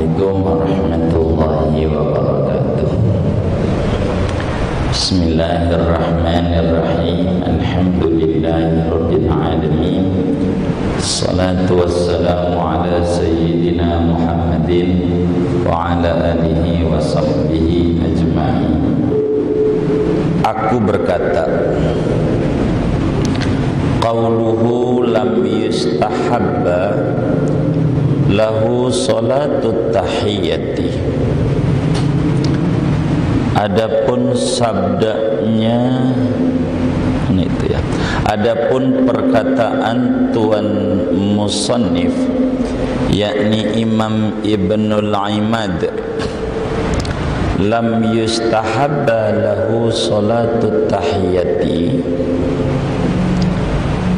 Assalamualaikum warahmatullahi wabarakatuh. Bismillahirrahmanirrahim. Alhamdulillahirabbil alamin. Assalatu wassalamu ala sayyidina Muhammadin wa ala alihi wa sahbihi ajma'in. Aku berkata, qauluhu lam yustahabba lahu salatut tahiyyati. Adapun sabdanya itu ya. Adapun perkataan tuan musannif yakni Imam Ibnul Imad, lam yustahabba lahu salatut tahiyyati,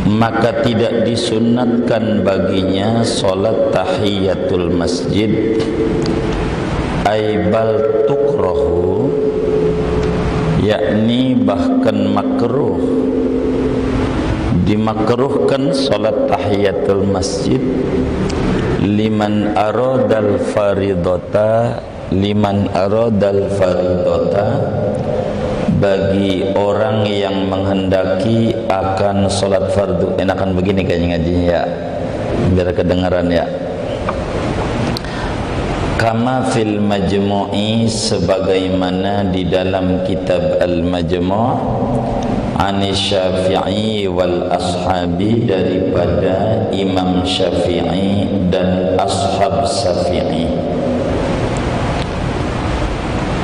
maka tidak disunatkan baginya salat tahiyatul masjid, aibal tukrahu, yakni bahkan makruh, dimakruhkan salat tahiyatul masjid liman aradal faridata, bagi orang yang menghendaki akan sholat fardu. Enakan begini kayaknya ngajinya ya, biar kedengaran ya. Kama fil majmu'i, sebagaimana di dalam kitab al-majmu' ani Syafi'i wal ashabi, daripada Imam Syafi'i dan ashab Syafi'i,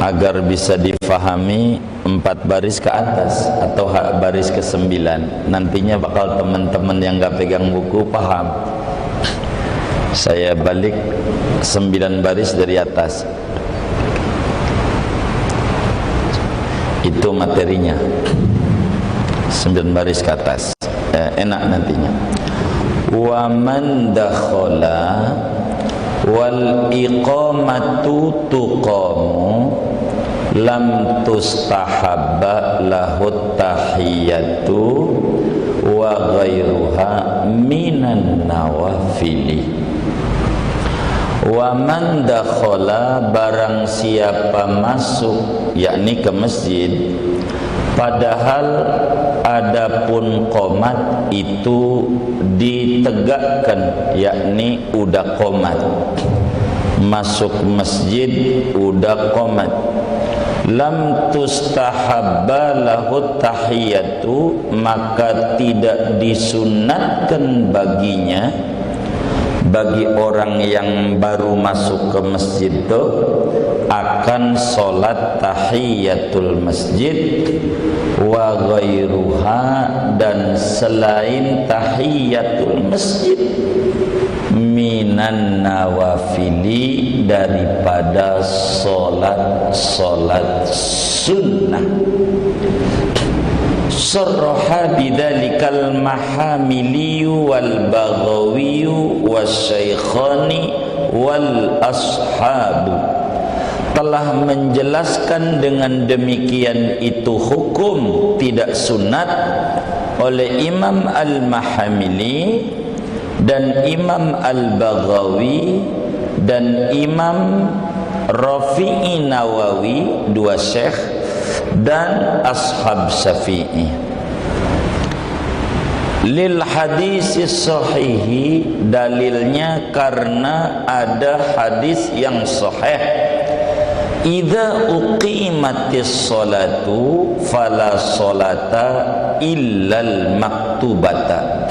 agar bisa difahami 4 baris ke atas atau baris ke 9. Nantinya bakal teman-teman yang gak pegang buku paham. Saya balik 9 baris dari atas, itu materinya. 9 baris ke atas, enak nantinya. Wa man dakhala wal iqamatu tuqamu lam tustahabba lahut tahiyatu wa ghairuha minan nawafili. Wa man dakhala, barang siapa masuk yakni ke masjid, padahal adapun qomat itu ditegakkan, yakni udah qomat, masuk masjid udah qomat, lam tustahabba lahut tahiyatu, maka tidak disunatkan baginya, bagi orang yang baru masuk ke masjid itu, akan sholat tahiyatul masjid wa ghairuha, dan selain tahiyatul masjid, minan nawafili, daripada sholat sunnah. Sarraha bidzalikal mahamiliyu wal baghawiyu wasyaikhani wal ashabu, telah menjelaskan dengan demikian itu hukum tidak sunat oleh Imam Al-Mahamili dan Imam Al-Baghawi dan Imam Rafi'i Nawawi, 2 syekh, dan ashab Syafi'i. Lil hadis sahihi, dalilnya karena ada hadis yang sahih, idza uqimatis sholatu fala sholata illal maktubata,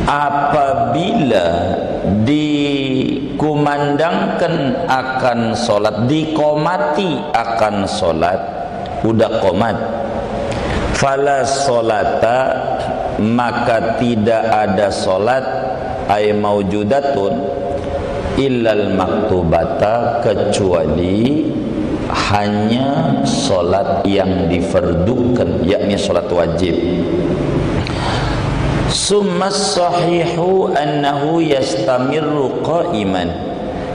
apabila dikumandangkan akan sholat, dikomati akan sholat, udah komat, fala sholata, maka tidak ada sholat, ay maujudatun, illal maktubata, kecuali hanya sholat yang difardukan, yakni sholat wajib. Summa sahihu annahu yastamirru qa'iman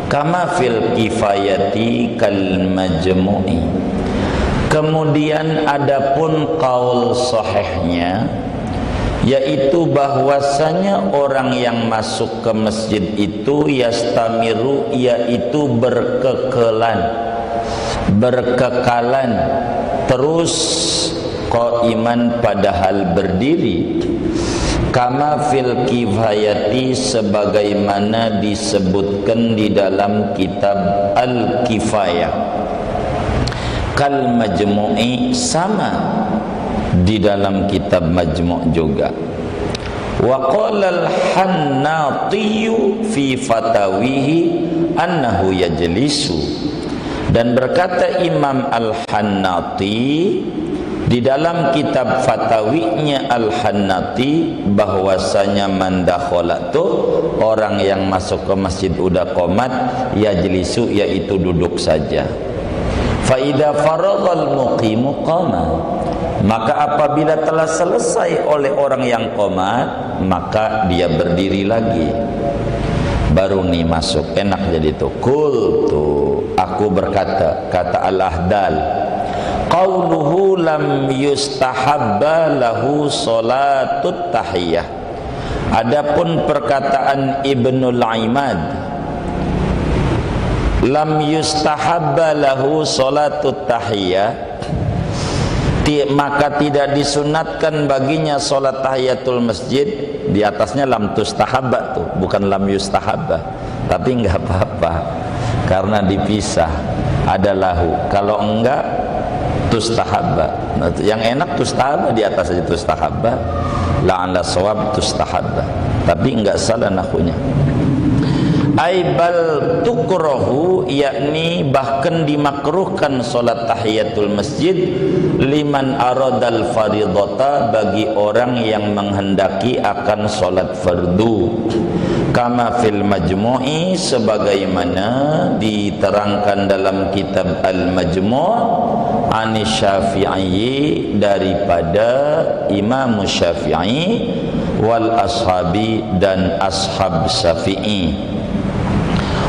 kama fil kifayati kal majmu'i. Kemudian adapun qaul sahihnya, yaitu bahwasanya orang yang masuk ke masjid itu yastamiru, yaitu berkekalan terus qaiman padahal berdiri, kama fil kifayati, sebagaimana disebutkan di dalam kitab Al-Kifayah, kal majmu'i, sama di dalam kitab Majmu' juga. Wa qala al-Hannati fi fatawihi annahu yajlisu, dan berkata Imam Al-Hannati di dalam kitab fatawinya Al-Hannati bahwasanya man dakhala tu, orang yang masuk ke masjid udah qomat, yajlisu, yaitu duduk saja. Fa idza faraghal muqimu qama, maka apabila telah selesai oleh orang yang qomat, maka dia berdiri lagi. Baru nih masuk, enak jadi tuh. Qultu, aku berkata, kata Al-Ahdal, qauluhu lam yustahabba lahu salatut tahiyah. Adapun perkataan Ibnul Aimad, lam yustahabba lahu salatut tahiyah, maka tidak disunatkan baginya salat tahiyatul masjid. Di atasnya lam tustahabba tuh, bukan lam yustahabba. Tapi enggak apa-apa karena dipisah, ada lahu. Kalau enggak tustahabba. Nah, yang enak tustahabba, di atas aja tustahabba. La'alla shawab tustahabba. Tapi enggak salah nahunya. Aibal tukrahu, yakni bahkan dimakruhkan salat tahiyatul masjid liman aradal faridata, bagi orang yang menghendaki akan salat fardu, kama fil majmu'i, sebagaimana diterangkan dalam kitab Al-Majmu' an Syafi'i, daripada Imam Syafi'i, wal ashabi, dan ashab Syafi'i.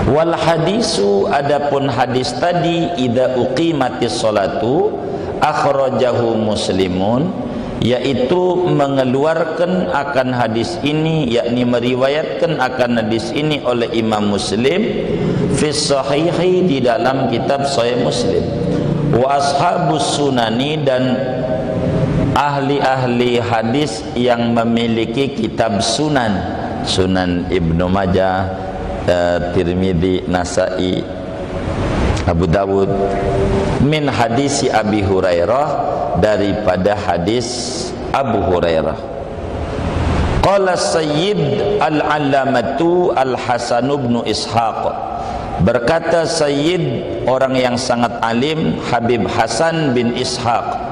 Wal hadisu, adapun hadis tadi, idza uqimatis salatu akhrajahu Muslimun, yaitu mengeluarkan akan hadis ini, yakni meriwayatkan akan hadis ini oleh Imam Muslim fi sahihi, di dalam kitab Sahih Muslim. Wa ashabus sunani, dan ahli-ahli hadis yang memiliki kitab sunan, Sunan Ibnu Majah, Tirmidzi, Nasai, Abu Dawud, min hadisi Abi Hurairah, daripada hadis Abu Hurairah. Qala Sayyid Al-Allamatu Al-Hasan bin Ishaq, berkata Sayyid, orang yang sangat alim, Habib Hasan bin Ishaq,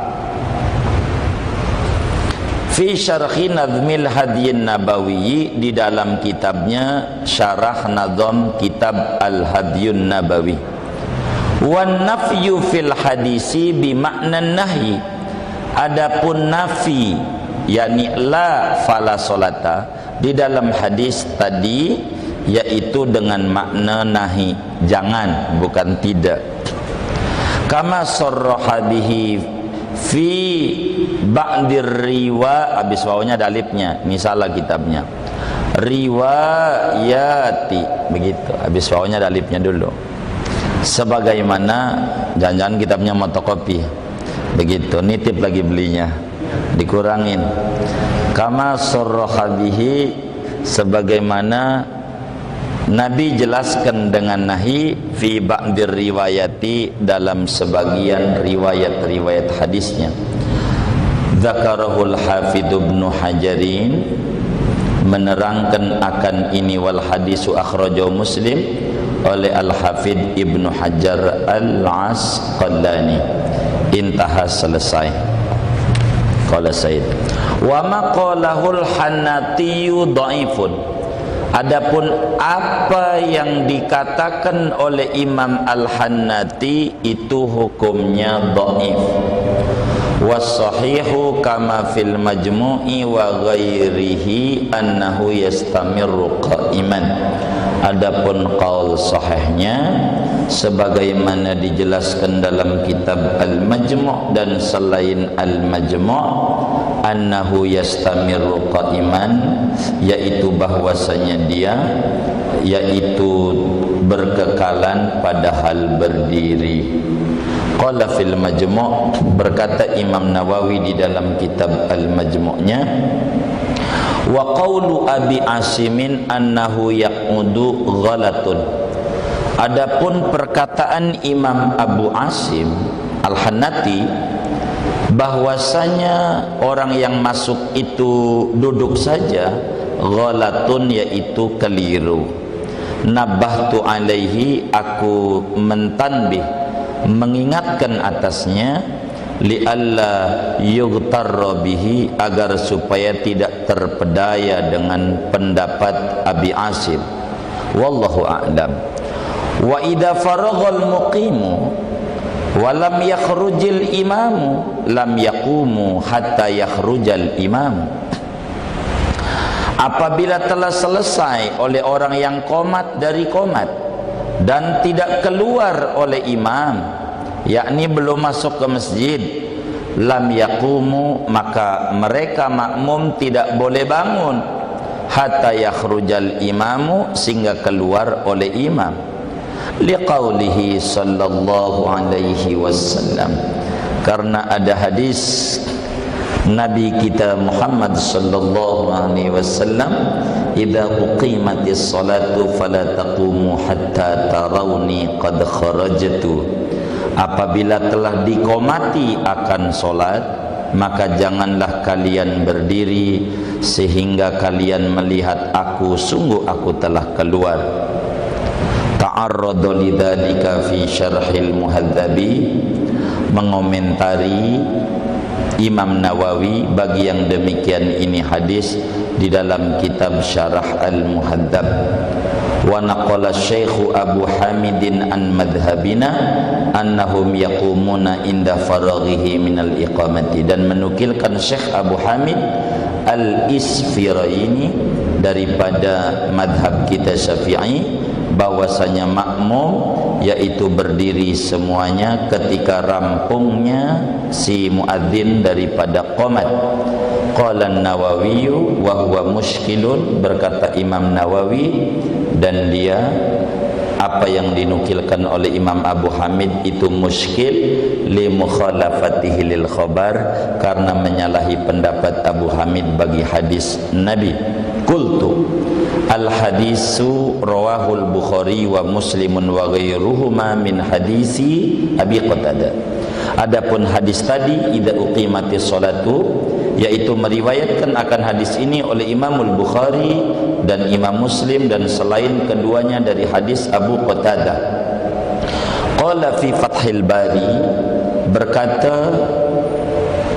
fi syarhi nadhmil hadyin nabawi, di dalam kitabnya syarah nadham kitab al-hadyun nabawi. Wan nafyu fil hadisi bimakna nahi, adapun nafi, yakni la fala solata, di dalam hadis tadi, yaitu dengan makna nahi, jangan, bukan tidak. Kama sarraha bihi fi ba'dir riwa, habis wawunya ada alifnya, ini salah kitabnya, riwayati, begitu, habis wawunya ada alifnya dulu, sebagaimana, jangan-jangan kitabnya motokopi, begitu, nitip lagi belinya, dikurangin. Kama sarraha bihi, sebagaimana Nabi jelaskan dengan nahi, fi ba'dir riwayati, dalam sebagian riwayat-riwayat hadisnya. Dzakarahul Hafidz Ibnu Hajarin, menerangkan akan ini, wal hadisu akhrajahu Muslim, oleh Al-Hafidz Ibnu Hajar Al-Asqalani. Intaha, selesai. Qala Said, wa ma qalahul Hannatiyu dhaifun, adapun apa yang dikatakan oleh Imam Al-Hannati itu hukumnya dhaif. Was-sahihu kama fil majmu'i wa ghairihi annahu yastamirru qa'iman, adapun qaul sahihnya sebagaimana dijelaskan dalam kitab Al-Majmu' dan selain Al-Majmu', annahu yastamirru qa'iman, yaitu bahwasanya dia yaitu berkekalan pada hal berdiri. Qala fil Majmu', berkata Imam Nawawi di dalam kitab Al-Majmu'-nya, wa qawlu Abi Asimin annahu yaqudu ghalatun. Adapun perkataan Imam Abu Asim Al-Hannati bahwasanya orang yang masuk itu duduk saja, ghalatun yaitu keliru. Nabahtu alaihi, aku mentanbih, mengingatkan atasnya, li'alla yughtarra bihi, agar supaya tidak terpedaya dengan pendapat Abi Asim. Wallahu a'lam. Wa idza faraghal muqimu wa lam yakhrujil imamu lam yaqumu hatta yakhrujal imamu. Apabila telah selesai oleh orang yang qomat dari qomat dan tidak keluar oleh imam, yakni belum masuk ke masjid, lam yaqumu, maka mereka makmum tidak boleh bangun hatta yakhrujal imamu, sehingga keluar oleh imam. Liqaulihi sallallahu alaihi wasallam, karena ada hadis Nabi kita Muhammad sallallahu alaihi wasallam, idza uqimatis salatu fala taqumu hatta tarawni qad kharajtu. Apabila telah diqomati akan salat, maka janganlah kalian berdiri sehingga kalian melihat aku, sungguh aku telah keluar. Ta'arrada lidzalika fi syarhil muhadzabi, mengomentari Imam Nawawi bagi yang demikian ini hadis di dalam kitab Syarah Al-Muhadzab. Wa naqala Syekh Abu Hamidin an madhhabina annahum yaqumuna inda faraghihi minal iqamati, dan menukilkan Syekh Abu Hamid Al-Isfiraini daripada madhab kita Syafi'i bahwasanya makmum yaitu berdiri semuanya ketika rampungnya si muadzin daripada qomat. Qala an-Nawawi wa huwa mushkilun, berkata Imam Nawawi, dan dia apa yang dinukilkan oleh Imam Abu Hamid itu muskil, li mukhalafatihi lil khabar, karena menyalahi pendapat Abu Hamid bagi hadis Nabi. Qultu al hadisu rawahul Bukhari wa Muslimun wa ghairuhuma min hadisi Abi Qatadah. Adapun hadis tadi idza uqimatis salatu, yaitu meriwayatkan akan hadis ini oleh Imamul Bukhari dan Imam Muslim dan selain keduanya dari hadis Abu Qatadah. Qala fi Fathil Bari, berkata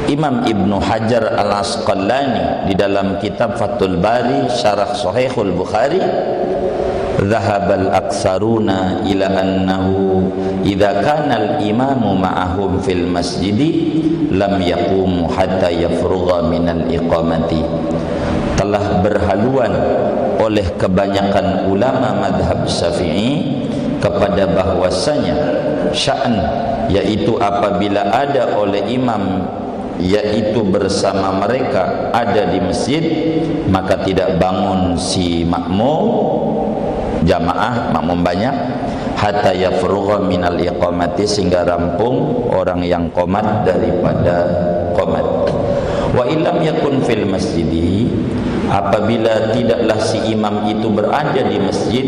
Imam Ibnu Hajar Al-Asqalani di dalam kitab Fathul Bari Syarah Sahihul Bukhari, dhahabal aksaruna ila annahu idza kana al-imamu ma'ahum fil masjidi lam yaqumu hatta yafrugha minal iqamati. Telah berhaluan oleh kebanyakan ulama madhab Syafi'i kepada bahwasanya sya'an, yaitu apabila ada oleh imam yaitu bersama mereka ada di masjid, maka tidak bangun si makmum jamaah, makmum banyak, hatta yafrugha minal iqamati, sehingga rampung orang yang qomat daripada qomat. Wa illam yakun fil masjidi, apabila tidaklah si imam itu berada di masjid,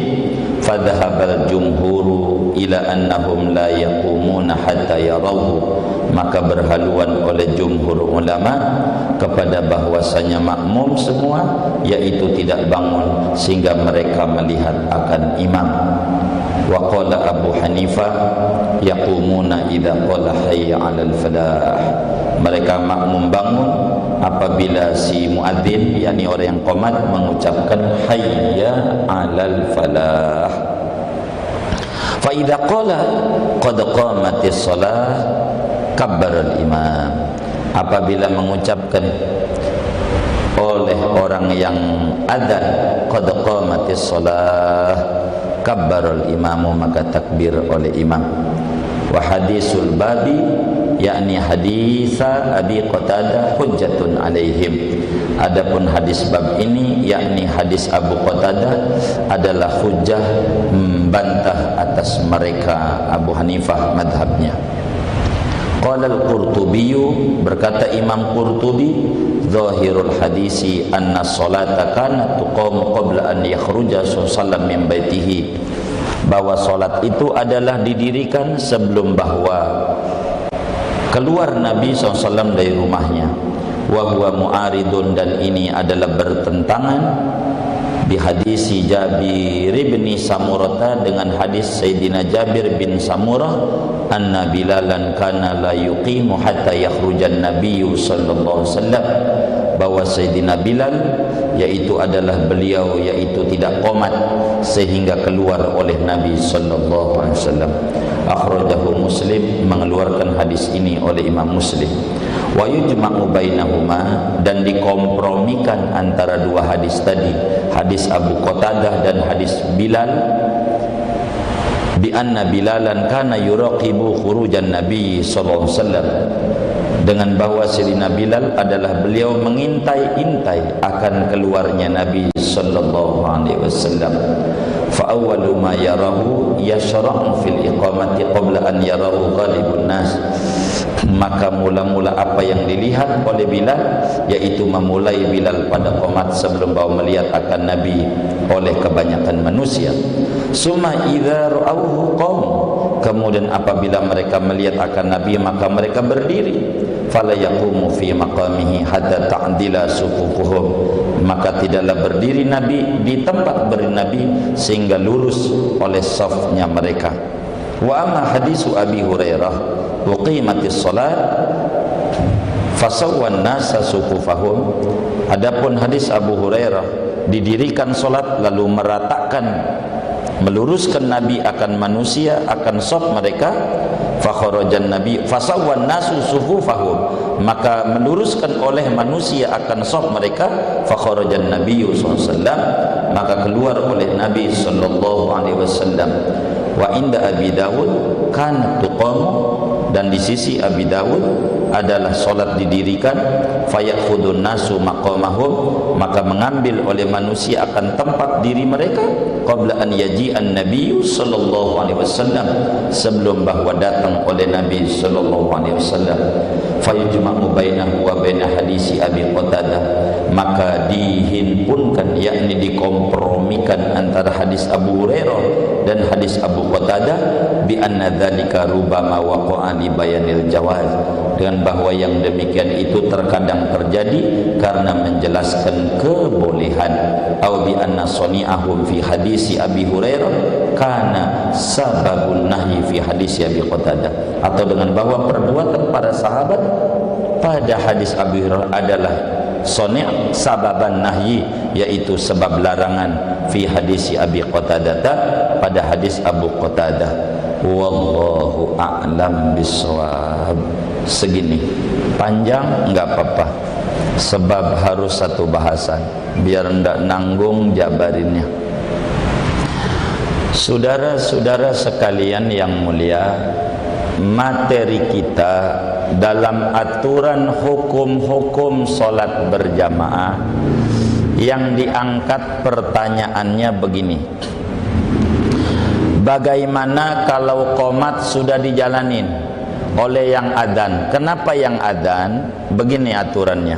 fadhahabal jumhuru ila annahum la yaqumuna hatta yarawhu, maka berhaluan oleh jumhur ulama kepada bahwasanya makmum semua yaitu tidak bangun sehingga mereka melihat akan imam. Wa qala Abu Hanifah yaqumuna idza qala hayya 'alal falah, mereka makmum bangun apabila si muadzin, yakni orang yang qomat, mengucapkan hayya 'alal falah. Fa idza qala qad qamatis shalah kabbaral imam, apabila mengucapkan oleh orang yang adzan qad qamatis shalah kabbaral imamu, maka takbir oleh imam. Wa hadisul babi yakni hadis Abi Qatadah hujjatun alaihim. Adapun hadis bab ini yakni hadis Abu Qatadah adalah hujjah membantah atas mereka Abu Hanifah madhabnya. Qala al-Qurtubi, berkata Imam Qurtubi, zahirul hadisi anna salata kanat tuqam qabla an yakhruja sallallahu min baitihi, bahwa salat itu adalah didirikan sebelum bahwa keluar Nabi SAW dari rumahnya. Wa huwa mu'aridun, dan ini adalah bertentangan bi hadisi Jabir bin Samurah, dengan hadis Sayyidina Jabir bin Samurah, anna Bilalan kana la yuqimu hatta yakhrujan nabiyyu sallallahu alaihi wasallam, bahwa Sayyidina Bilal, yaitu adalah beliau, yaitu tidak qomat sehingga keluar oleh Nabi sallallahu alaihi wasallam. Akhrajahu Muslim, mengeluarkan hadis ini oleh Imam Muslim. Wa yujma'u bainahuma, dan dikompromikan antara dua hadis tadi, hadis Abu Qatadah dan hadis Bilal, bi anna Bilalan kana yuraqibu khurujan Nabi sallallahu alaihi wasallam, dengan bahwa Sayyidina Bilal adalah beliau mengintai-intai akan keluarnya Nabi sallallahu alaihi wasallam. Fa awwalu ma yarahu yashra'u fil iqamati qabla an yarahu ghalibun nas, maka mula-mula apa yang dilihat oleh Bilal, yaitu memulai Bilal pada qomat sebelum bahwa melihat akan Nabi oleh kebanyakan manusia. Summa idza ra'awhu qaum, kemudian apabila mereka melihat akan Nabi maka mereka berdiri. Fala yaqumu fi maqamihi hatta ta'dila sufufuhum, maka tidaklah berdiri Nabi di tempat berdiri Nabi sehingga lurus oleh safnya mereka. Wa amma hadisu Abi Hurairah uqimatis salat fasawwan nasa sufufahum, adapun hadis Abu Hurairah didirikan salat lalu meratakan, meluruskan Nabi akan manusia, akan saf mereka. Fakharajan Nabi fasawwan nasu sufufahum, maka meluruskan oleh manusia akan saf mereka. Fakharajan Nabi sallallahu alaihi wasallam, maka keluar oleh Nabi sallallahu alaihi wasallam. Wa inda Abi Dawud kan tuqam, dan di sisi Abi Dawud adalah salat didirikan. Fayakhudun nasu maqamahum, maka mengambil oleh manusia akan tempat diri mereka, qabla an yaji'an Nabi sallallahu alaihi wasallam, sebelum bahwa datang oleh Nabi sallallahu alaihi wasallam. Fayujma'u bainahu wa baina hadisi Abi Qatadah, maka dihimpunkan, yakni dikompromikan antara hadis Abu Hurairah dan hadis Abu Qatadah, bi anna dzalika rubama waqa'a li bayanil jawaz, dengan bahwa yang demikian itu terkadang terjadi karena menjelaskan kebolehan. Au bi anna sani'ahum fi hadisi Abi Hurairah kana sababun nahyi fi hadisi Abi Qatadah, atau dengan bahwa perbuatan para sahabat pada hadis Abi Hurairah adalah sani' sababan nahyi, yaitu sebab larangan, fi hadisi Abi Qatadah, pada hadis Abu Qatadah. Wallahu a'lam bissawab. Segini panjang enggak apa-apa, sebab harus satu bahasan biar ndak nanggung jabarinnya. Saudara-saudara sekalian yang mulia, materi kita dalam aturan hukum-hukum salat berjamaah yang diangkat pertanyaannya begini: bagaimana kalau qomat sudah dijalanin oleh yang adzan? Kenapa yang adzan? Begini aturannya.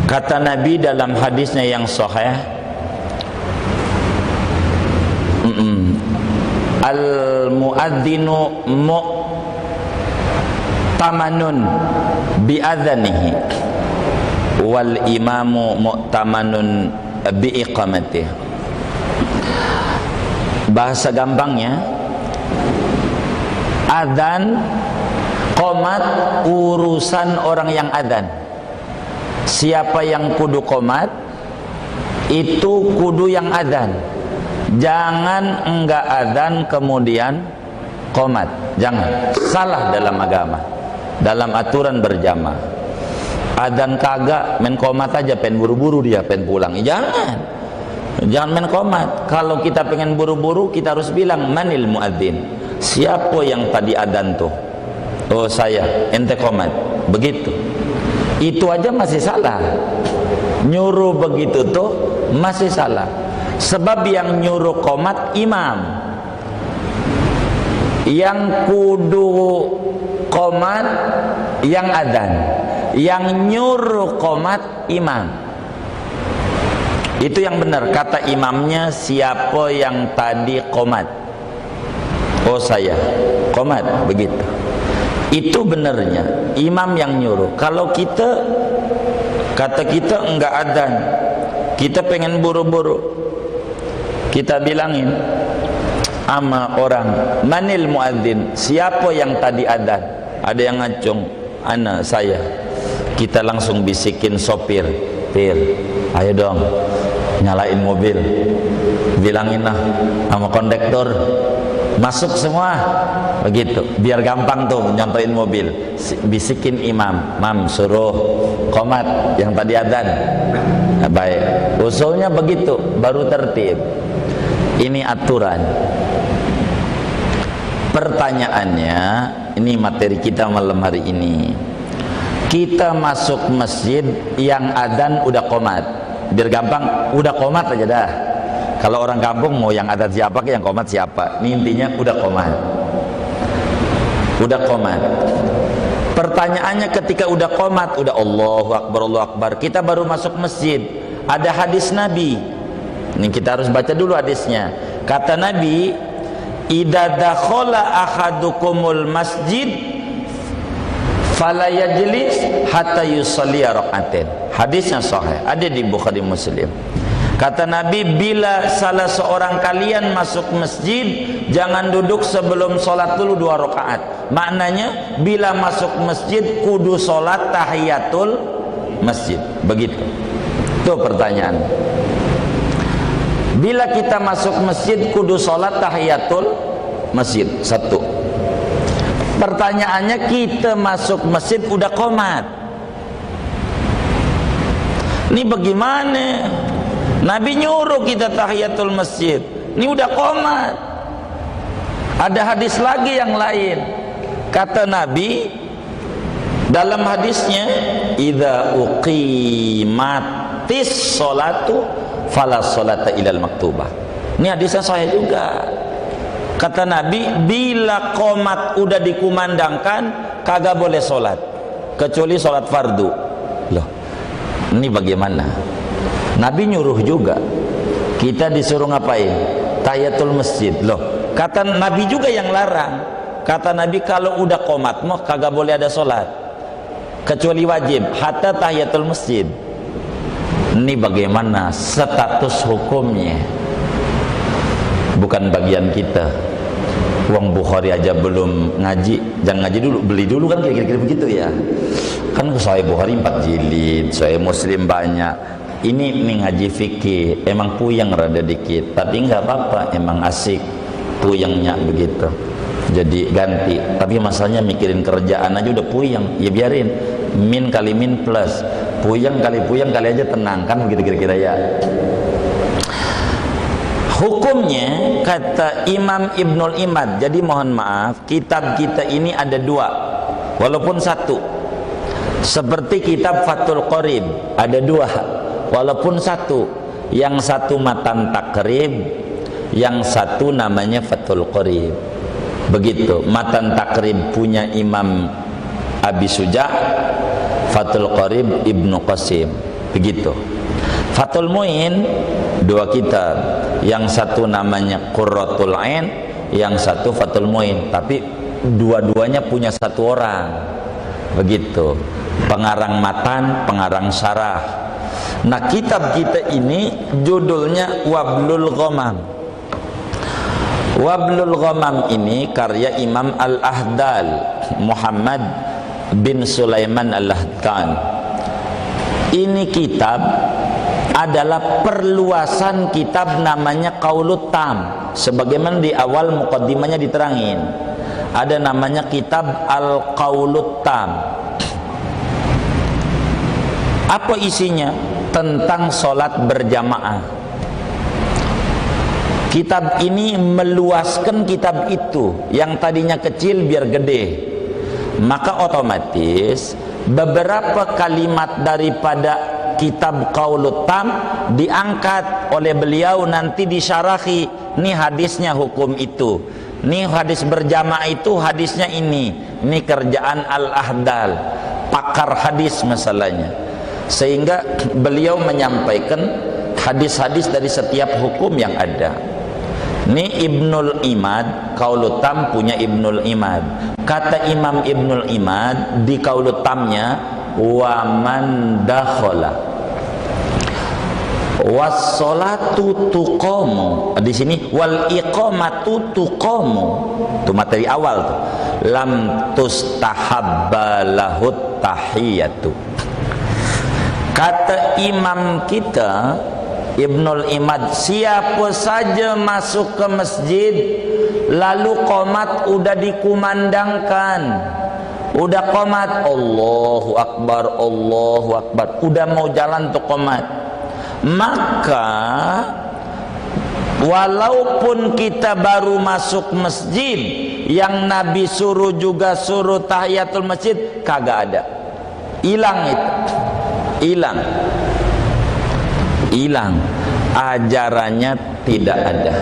Kata Nabi dalam hadisnya yang sahih, al-muadzinu mu'tamanun bi adzanihi wal imamu mu'tamanun bi iqamatihi. Bahasa gampangnya, adzan qomat urusan orang yang adzan. Siapa yang kudu qomat itu kudu yang adzan. Jangan enggak adzan kemudian qomat, jangan. Salah dalam agama, dalam aturan berjamaah. Adzan kagak, main qomat aja, pengen buru-buru dia, pengen pulang. Jangan main qomat. Kalau kita pengen buru-buru, kita harus bilang manil muadzin. siapa yang tadi adzan tuh? Oh saya, ente qomat. Begitu. Itu aja masih salah. Nyuruh begitu tuh masih salah. Sebab yang nyuruh qomat imam. Yang kudu qomat yang adzan. Yang nyuruh qomat imam. Itu yang benar. Kata imamnya, siapa yang tadi qomat? Oh saya, qomat. Begitu. Itu benarnya imam yang nyuruh. Kalau kita, kata kita enggak adzan, kita pengen buru-buru, kita bilangin sama orang, manil muadzin, siapa yang tadi adzan? Ada yang ngacung, ana saya. Kita langsung bisikin sopir, Pir, ayo dong nyalain mobil, bilangin lah sama kondektor masuk semua, begitu, biar gampang tuh nyontoin mobil. Bisikin imam, mam suruh qomat yang tadi adzan. Nah, baik, usulnya begitu baru tertib. Ini aturan. Pertanyaannya, ini materi kita malam hari ini. Kita masuk masjid yang adzan udah qomat, biar gampang, udah qomat aja dah. Kalau orang kampung mau yang adzan siapa ke yang qomat siapa. Ini intinya udah qomat. Udah qomat. Pertanyaannya ketika udah qomat, udah Allahu Akbar, kita baru masuk masjid. Ada hadis Nabi. Ini kita harus baca dulu hadisnya. Kata Nabi, idza dakhala ahadukumul masjid fala yajlis hatta yusalli rak'atain. Hadisnya sahih, ada di Bukhari Muslim. Kata Nabi, bila salah seorang kalian masuk masjid, jangan duduk sebelum sholat dulu 2 rakaat. Maknanya, bila masuk masjid, kudu sholat tahiyatul masjid. Begitu. Itu pertanyaan. Bila kita masuk masjid, kudu sholat tahiyatul masjid. 1. Pertanyaannya, kita masuk masjid udah qomat. Ini bagaimana? Nabi nyuruh kita tahiyatul masjid, ini udah qomat. Ada hadis lagi yang lain. Kata Nabi dalam hadisnya, idza uqimatis sholatu fala sholata ilal maktubah. Ini hadisnya sahih juga. Kata Nabi, bila qomat udah dikumandangkan, kagak boleh sholat kecuali sholat fardu. Loh, ini bagaimana? Nabi nyuruh juga, kita disuruh ngapain? Tahiyatul masjid. Loh, kata Nabi juga yang larang. Kata Nabi, kalau udah qomat mah kagak boleh ada sholat kecuali wajib, hatta tahiyatul masjid. Ini bagaimana status hukumnya? Bukan bagian kita. Uang Bukhari aja belum ngaji, jangan ngaji dulu, beli dulu kan, kira-kira begitu ya. Kan Sahih Bukhari 4 jilid, Sahih Muslim banyak. Ini ngaji fikih, emang puyeng rada dikit, tapi nggak apa-apa, emang asik puyengnya begitu. Jadi ganti. Tapi masalahnya mikirin kerjaan aja udah puyeng, ya biarin. Min kali min plus, puyeng kali aja tenang, kan begitu kira-kira ya. Hukumnya kata Imam Ibnul Imad. Jadi mohon maaf, kitab kita ini ada 2, walaupun 1. Seperti kitab Fathul Qorib ada 2. Walaupun 1, yang 1 Matan Takrib, yang 1 namanya Fathul Qorib. Begitu. Matan Takrib punya Imam Abi Suja', Fathul Qorib Ibnu Qasim. Begitu. Fathul Mu'in 2 kitab, yang 1 namanya Qurratul Ain, yang 1 Fathul Mu'in. Tapi dua-duanya punya 1 orang. Begitu. Pengarang matan, pengarang syarah. Nah, kitab kita ini judulnya Wablul Ghamam. Wablul Ghamam ini karya Imam Al-Ahdal, Muhammad bin Sulaiman Al-Ahdan. Ini kitab adalah perluasan kitab namanya Qaulut Tam. Sebagaimana di awal muqaddimahnya diterangin, ada namanya kitab Al-Qaulut Tam. Apa isinya? Tentang sholat berjamaah. Kitab ini meluaskan kitab itu yang tadinya kecil biar gede. Maka otomatis beberapa kalimat daripada kitab Qaulul Tam diangkat oleh beliau, nanti disyarahi. Nih hadisnya hukum itu, nih hadis berjamaah itu hadisnya ini kerjaan Al-Ahdal, pakar hadis masalahnya. Sehingga beliau menyampaikan hadis-hadis dari setiap hukum yang ada. Ini Ibnul Imad, Qaulul Tam punya Ibnul Imad. Kata Imam Ibnul Imad di Qaulul Tamnya, wa man dakhala was-sholatu tuqamu. Di sini wal iqamatu tuqamu. Itu materi awal tuh. Lam tustahabba lahut tahiyatu. Kata imam kita Ibnul Imad, siapa saja masuk ke masjid lalu qomat udah dikumandangkan, udah qomat Allahu Akbar, udah mau jalan tuh qomat, maka walaupun kita baru masuk masjid, yang Nabi suruh juga suruh tahiyatul masjid, kagak ada, hilang itu, hilang ajarannya, tidak ada.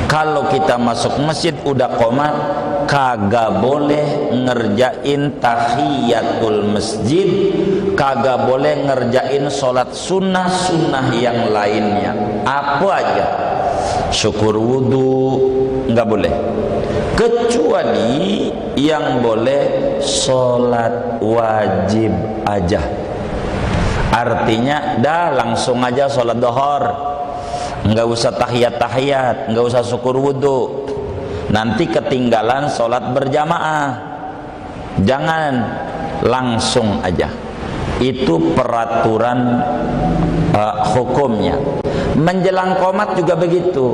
Kalau kita masuk masjid udah qomat, kagak boleh ngerjain tahiyatul masjid, kagak boleh ngerjain sholat sunnah yang lainnya. Apa aja, syukur wudu nggak boleh, kecuali yang boleh sholat wajib aja. Artinya dah langsung aja sholat dohor, nggak usah tahiyat, nggak usah syukur wudhu, nanti ketinggalan sholat berjamaah. Jangan, langsung aja. Itu peraturan hukumnya. Menjelang qomat juga begitu.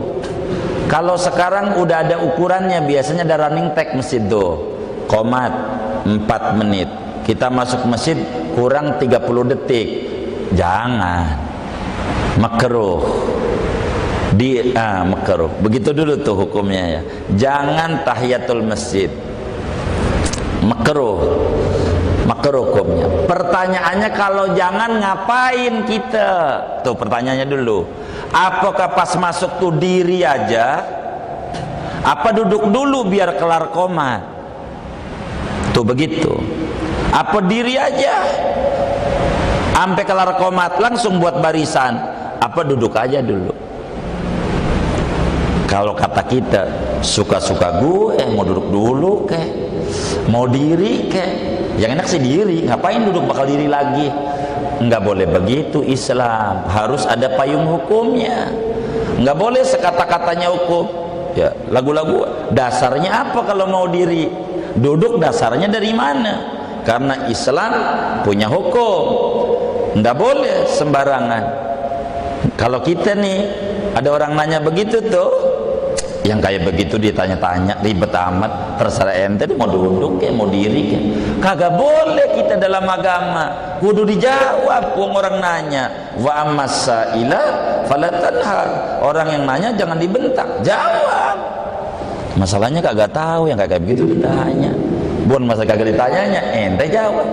Kalau sekarang udah ada ukurannya, biasanya ada running tag masjid tuh, qomat 4 menit, kita masuk masjid kurang 30 detik. Jangan, makruh. Makruh. Begitu dulu tuh hukumnya ya. Jangan tahiyatul masjid. Makruh hukumnya. Pertanyaannya, kalau jangan ngapain kita? Tuh pertanyaannya dulu. Apakah pas masuk tuh diri aja? Apa duduk dulu biar kelar qomat? Tuh begitu. Apa diri aja sampai kelar qomat langsung buat barisan? Apa duduk aja dulu? Kalau kata kita, suka-suka gue, mau duduk dulu kek, mau diri kek, yang enak sih diri, ngapain duduk bakal diri lagi? Nggak boleh begitu Islam, harus ada payung hukumnya. Nggak boleh sekata-katanya hukum. Ya, lagu-lagu dasarnya apa kalau mau diri? Duduk dasarnya dari mana? Karena Islam punya hukum, nggak boleh sembarangan. Kalau kita nih, ada orang nanya begitu tuh, yang kayak begitu ditanya-tanya, ribet amat, terserah ente mau duduk kayak mau diri kayak. Kagak boleh kita dalam agama, kudu dijawab. Wong orang nanya, wa ammasaila fala tanhar. Orang yang nanya jangan dibentak, jawab. Masalahnya kagak tahu, yang kayak begitu ditanya. Bukan masalah kagak ditanyanya, ente jawab.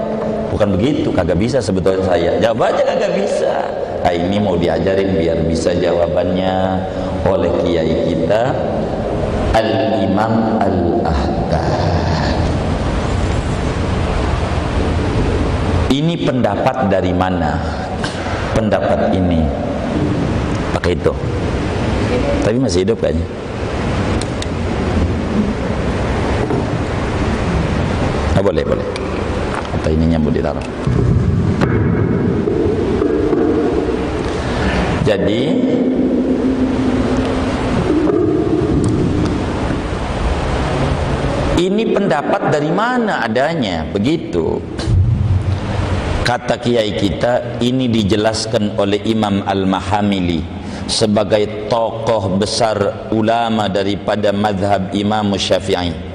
Bukan begitu, kagak bisa sebetulnya saya. Jawab aja kagak bisa. Nah, ini mau diajarin biar bisa jawabannya oleh kiai kita Al-Imam Al-Ahdal. Ini pendapat dari mana? Pendapat ini pakai itu. Tapi masih hidup kayaknya. Boleh. Atau ininya mau ditaruh. Jadi ini pendapat dari mana adanya? Begitu. Kata kiai kita, ini dijelaskan oleh Imam Al-Mahamili sebagai tokoh besar ulama daripada mazhab Imam Syafi'i.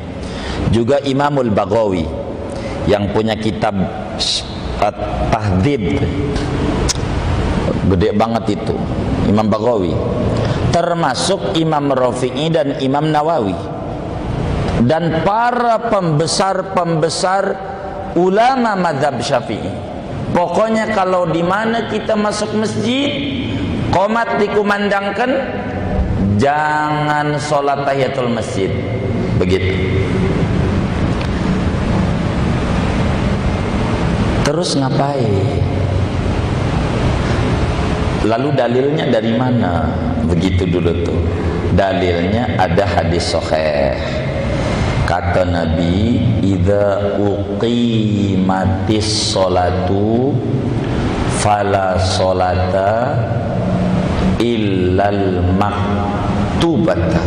Juga Imamul Baghawi yang punya kitab At-Tahdzib, gede banget itu Imam Baghawi. termasuk Imam Rafi'i dan Imam Nawawi dan para pembesar-pembesar ulama mazhab Syafi'i. Pokoknya kalau di mana kita masuk masjid, qomat dikumandangkan, jangan sholat tahiyatul masjid. Begitu. Terus ngapain? Lalu dalilnya dari mana? Begitu dulu tuh. Dalilnya ada hadis sahih. Kata Nabi, idza uqimatis sholatu fala sholata illal maktubata.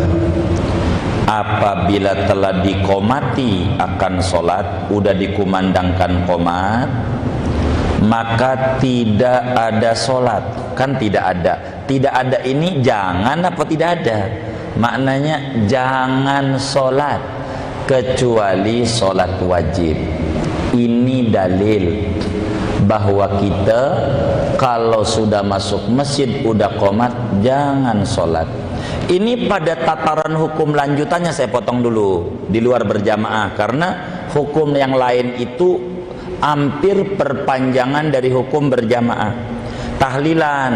Apabila telah dikomati akan sholat, udah dikumandangkan qomat, maka tidak ada sholat. Kan tidak ada ini jangan apa tidak ada, maknanya jangan sholat kecuali sholat wajib. Ini dalil bahwa kita kalau sudah masuk masjid udah qomat jangan sholat. Ini pada tataran hukum lanjutannya saya potong dulu di luar berjamaah, karena hukum yang lain itu hampir perpanjangan dari hukum berjamaah. Tahlilan,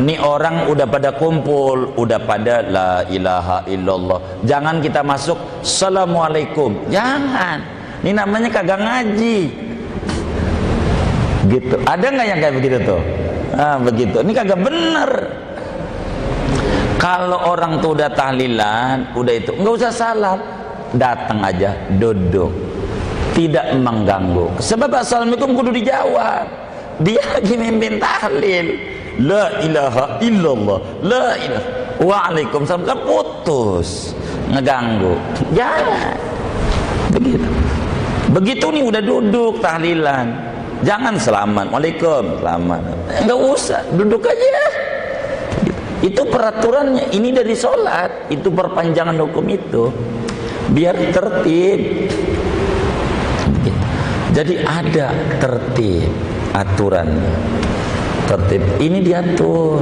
ini orang udah pada kumpul, udah pada la ilaha illallah, jangan kita masuk assalamualaikum, jangan. Ini namanya kagak ngaji. Gitu. Ada nggak yang kayak begitu tuh? Nah, begitu. Ini kagak bener. Kalau orang tuh udah tahlilan, udah itu, nggak usah salam, datang aja, duduk, tidak mengganggu. Sebab assalamualaikum kudu dijawab. Dia lagi mimpin tahlil, la ilaha illallah, la ilaha, waalaikumsalam, kan putus, ngeganggu. Jangan. Begitu. Begitu nih udah duduk tahlilan, jangan selamat, waalaikum, selamat. Nggak usah, duduk aja. Itu peraturannya, ini dari sholat, itu perpanjangan hukum itu, biar tertib. Jadi ada tertib, aturannya, tertib. Ini diatur,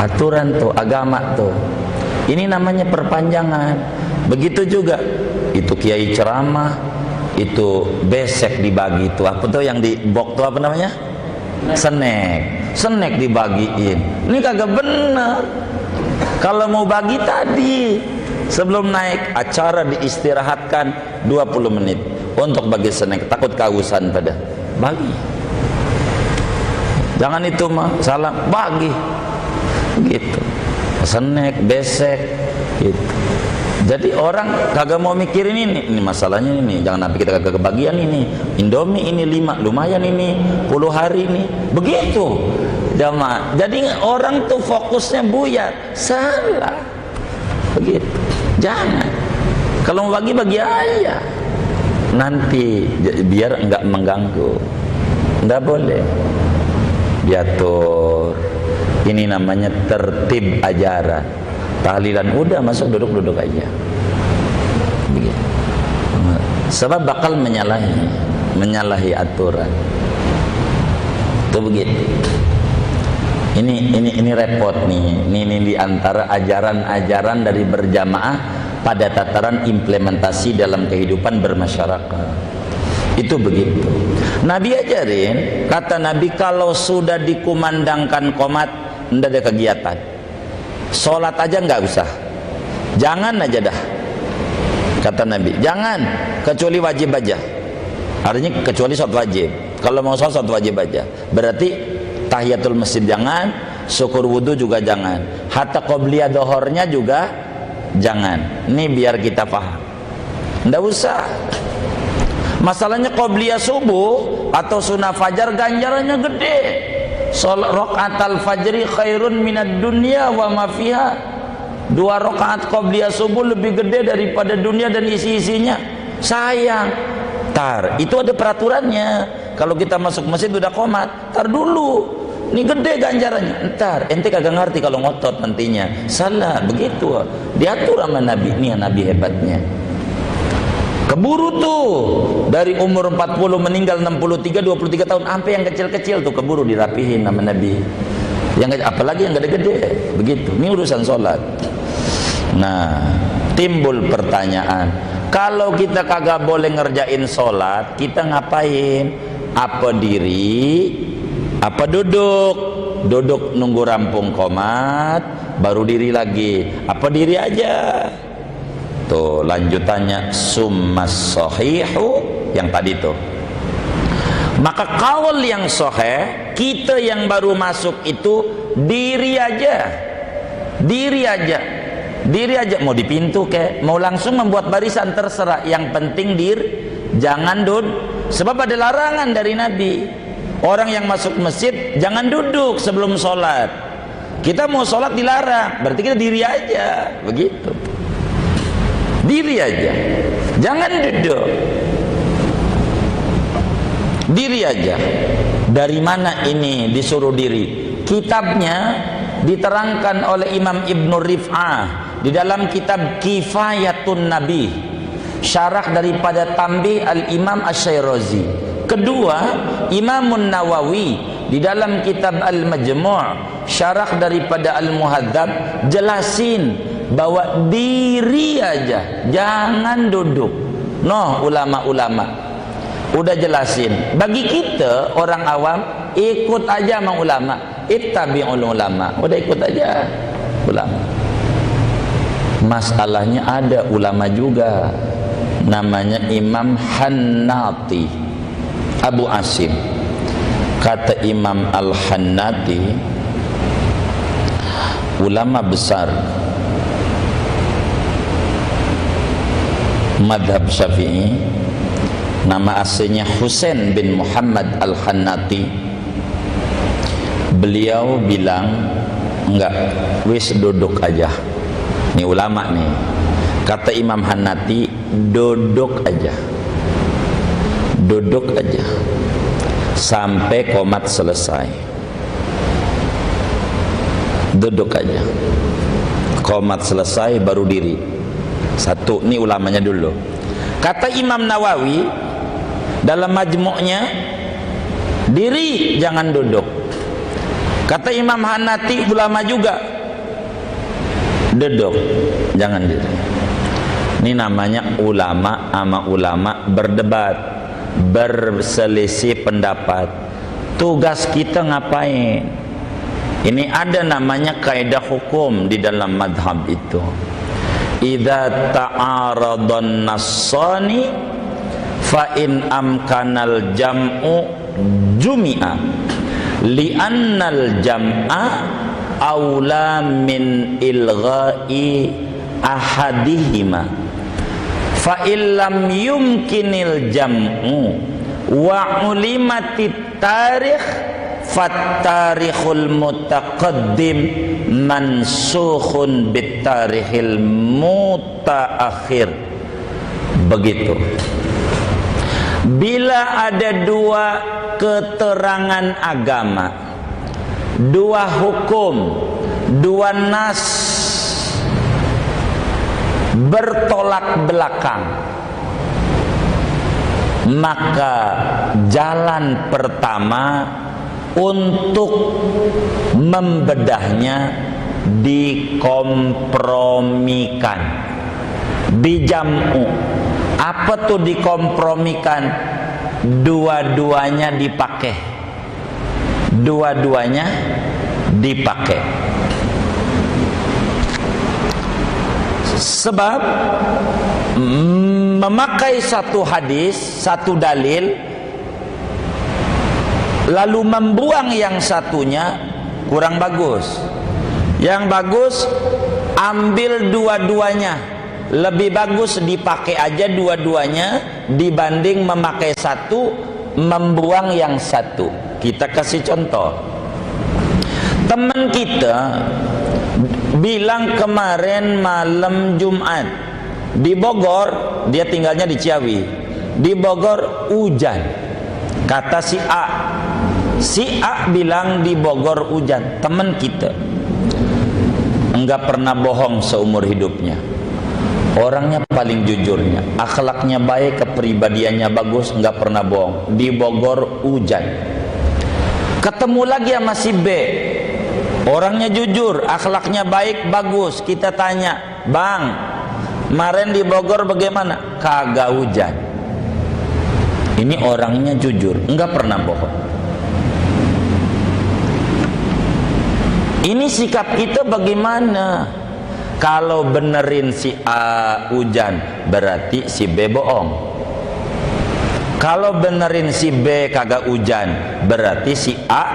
aturan tuh, agama tuh. Ini namanya perpanjangan. Begitu juga, itu kiai ceramah, itu besek dibagi tuh, apa tuh yang di box tuh apa namanya? Snack dibagiin. Ini kagak bener. Kalau mau bagi tadi sebelum naik acara diistirahatkan 20 menit untuk bagi snack, takut kehausan pada bagi. Jangan itu mah salam, bagi gitu, snack besek gitu. Jadi orang kagak mau mikirin ini masalahnya ini, jangan sampai kita kagak kebagian ini. Indomie ini 5, lumayan ini 10 hari ini. Begitu. Jamaah. Jadi orang tuh fokusnya buyar. Salah. Begitu. Jangan. Kalau mau bagi aja. Nanti biar enggak mengganggu. Enggak boleh. Diatur. Ini namanya tertib ajaran. Tahlilan udah masuk, duduk aja. Begitu. Sebab bakal menyalahi aturan. Itu begitu. Ini repot nih. Ini di antara ajaran-ajaran dari berjamaah pada tataran implementasi dalam kehidupan bermasyarakat. Itu begitu. Nabi ajarin, kata Nabi, kalau sudah dikumandangkan qomat, ndak ada kegiatan. Sholat aja nggak usah, jangan aja dah, kata Nabi. Jangan, kecuali wajib aja. Artinya kecuali sholat wajib. Kalau mau sholat wajib aja. Berarti tahiyatul masjid jangan, syukur wudhu juga jangan, hatta qobliyah dohornya juga jangan. Ini biar kita paham. Nggak usah. Masalahnya qobliyah subuh atau sunnah fajar ganjarannya gede. Salat rakaat fajri khairun minad dunya wa ma fiha. 2 rakaat qabliyah subuh lebih gede daripada dunia dan isi-isinya. Sayang. Itu ada peraturannya. Kalau kita masuk masjid udah qomat, dulu. Ini gede ganjarannya. Ente kagak ngerti kalau ngotot nantinya. Salah, begitu. Diatur sama Nabi. Ini yang Nabi hebatnya. Keburu tuh dari umur 40 meninggal 63 23 tahun, sampai yang kecil-kecil tuh keburu dirapihin sama Nabi. Apalagi yang gede-gede. Begitu. Ini urusan sholat. Nah, timbul pertanyaan, kalau kita kagak boleh ngerjain sholat, kita ngapain? Apa diri, apa duduk? Duduk nunggu rampung qomat, baru diri lagi. Apa diri aja? Tuh lanjutannya summas sahihu yang tadi tuh. Maka kaul yang sahih, kita yang baru masuk itu diri aja. Diri aja, mau di pintu kek, mau langsung membuat barisan, terserah. Yang penting jangan sebab ada larangan dari Nabi. Orang yang masuk masjid jangan duduk sebelum sholat. Kita mau sholat dilarang, berarti kita diri aja. Begitu. Diri aja, jangan duduk. Diri aja. Dari mana ini disuruh diri? Kitabnya diterangkan oleh Imam Ibn Rif'ah di dalam kitab Kifayatun Nabi, syarah daripada Tanbih Al-Imam Asy-Syairazi. Kedua, Imamun Nawawi di dalam kitab Al-Majmu', syarah daripada Al-Muhadzab, jelasin bahwa diri aja, jangan duduk. Ulama-ulama udah jelasin. Bagi kita orang awam, ikut aja sama ulama, ittabi'ul ulama, udah ikut aja ulama. Masalahnya ada ulama juga, namanya Imam Hannati Abu Asim. Kata Imam Al-Hannati, ulama besar madhab Syafi'i, nama aslinya Husain bin Muhammad Al-Hannati. Beliau bilang, enggak, wis duduk aja. Ini ulama nih. Kata Imam Hannati, duduk aja. Duduk aja sampai qomat selesai. Duduk aja. Qomat selesai baru diri. Satu, ini ulamanya dulu. Kata Imam Nawawi dalam majmu'nya, diri jangan duduk. Kata Imam Hannati, ulama juga, duduk jangan diri. Ini namanya ulama sama ulama berdebat, berselisih pendapat. Tugas kita ngapain? Ini ada namanya kaidah hukum di dalam madhab itu. Idza ta'aradan nassani fa in amkanal jam'u jumi'a li'annal jam'a aula min ilgha'i ahadihima fa illam yumkinil jam'u wa ulimatit tarikh fattarikhul mutaqaddim mansukhun bittarikhil mutaakhir. Begitu. Bila ada dua keterangan agama, dua hukum, dua nas bertolak belakang, maka jalan pertama untuk membedahnya dikompromikan, bijam'u. Apa tuh dikompromikan? Dua-duanya dipakai. Dua-duanya dipakai. Sebab memakai satu hadis, satu dalil, lalu membuang yang satunya kurang bagus. Yang bagus ambil dua-duanya. Lebih bagus dipakai aja dua-duanya dibanding memakai satu membuang yang satu. Kita kasih contoh. Teman kita bilang kemarin malam Jumat di Bogor, dia tinggalnya di Ciawi, di Bogor hujan. Kata si A bilang di Bogor hujan. Teman kita enggak pernah bohong seumur hidupnya, orangnya paling jujurnya, akhlaknya baik, kepribadiannya bagus, enggak pernah bohong. Di Bogor hujan. Ketemu lagi sama si B, Orangnya jujur, akhlaknya baik, bagus. Kita tanya, bang, kemarin di Bogor bagaimana? Kagak hujan. Ini orangnya jujur, enggak pernah bohong. Ini sikap kita bagaimana? Kalau benerin si A hujan, berarti si B bohong. Kalau benerin si B kagak hujan, berarti si A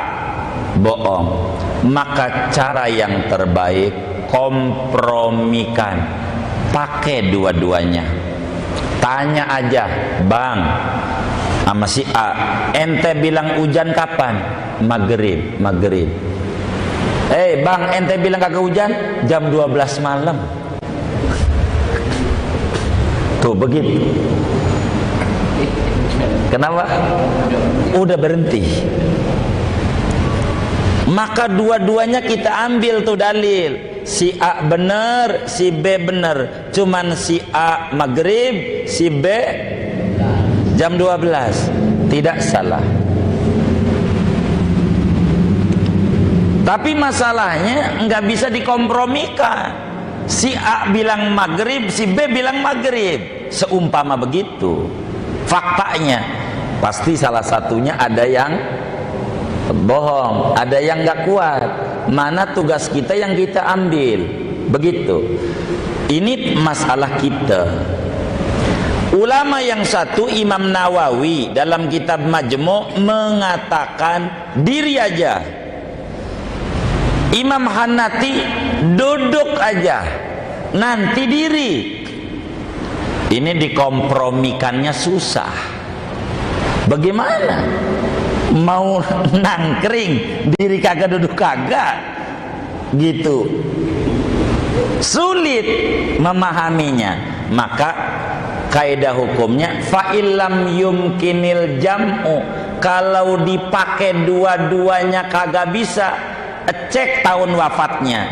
bohong. Maka cara yang terbaik, kompromikan, pakai dua-duanya. Tanya aja, bang, sama si A, ente bilang hujan kapan? Maghrib. Bang, ente bilang kagak hujan jam 12 malam. Tuh begitu. Kenapa? Udah berhenti. Maka dua-duanya kita ambil tuh dalil. Si A bener, si B bener. Cuman si A maghrib, si B jam 12. Tidak salah. Tapi masalahnya nggak bisa dikompromikan. Si A bilang maghrib, si B bilang maghrib. Seumpama begitu. Faktanya pasti salah satunya ada yang bohong, ada yang nggak kuat. Mana tugas kita yang kita ambil? Begitu. Ini masalah kita. Ulama yang satu, Imam Nawawi dalam kitab Majmu' mengatakan diri aja. Imam Hanafi duduk aja, nanti diri. Ini dikompromikannya susah. Bagaimana? Mau nangkring, diri kagak duduk kagak, gitu. Sulit memahaminya. Maka kaidah hukumnya fa'illam yumkinil jam'u, kalau dipakai dua-duanya kagak bisa, cek tahun wafatnya.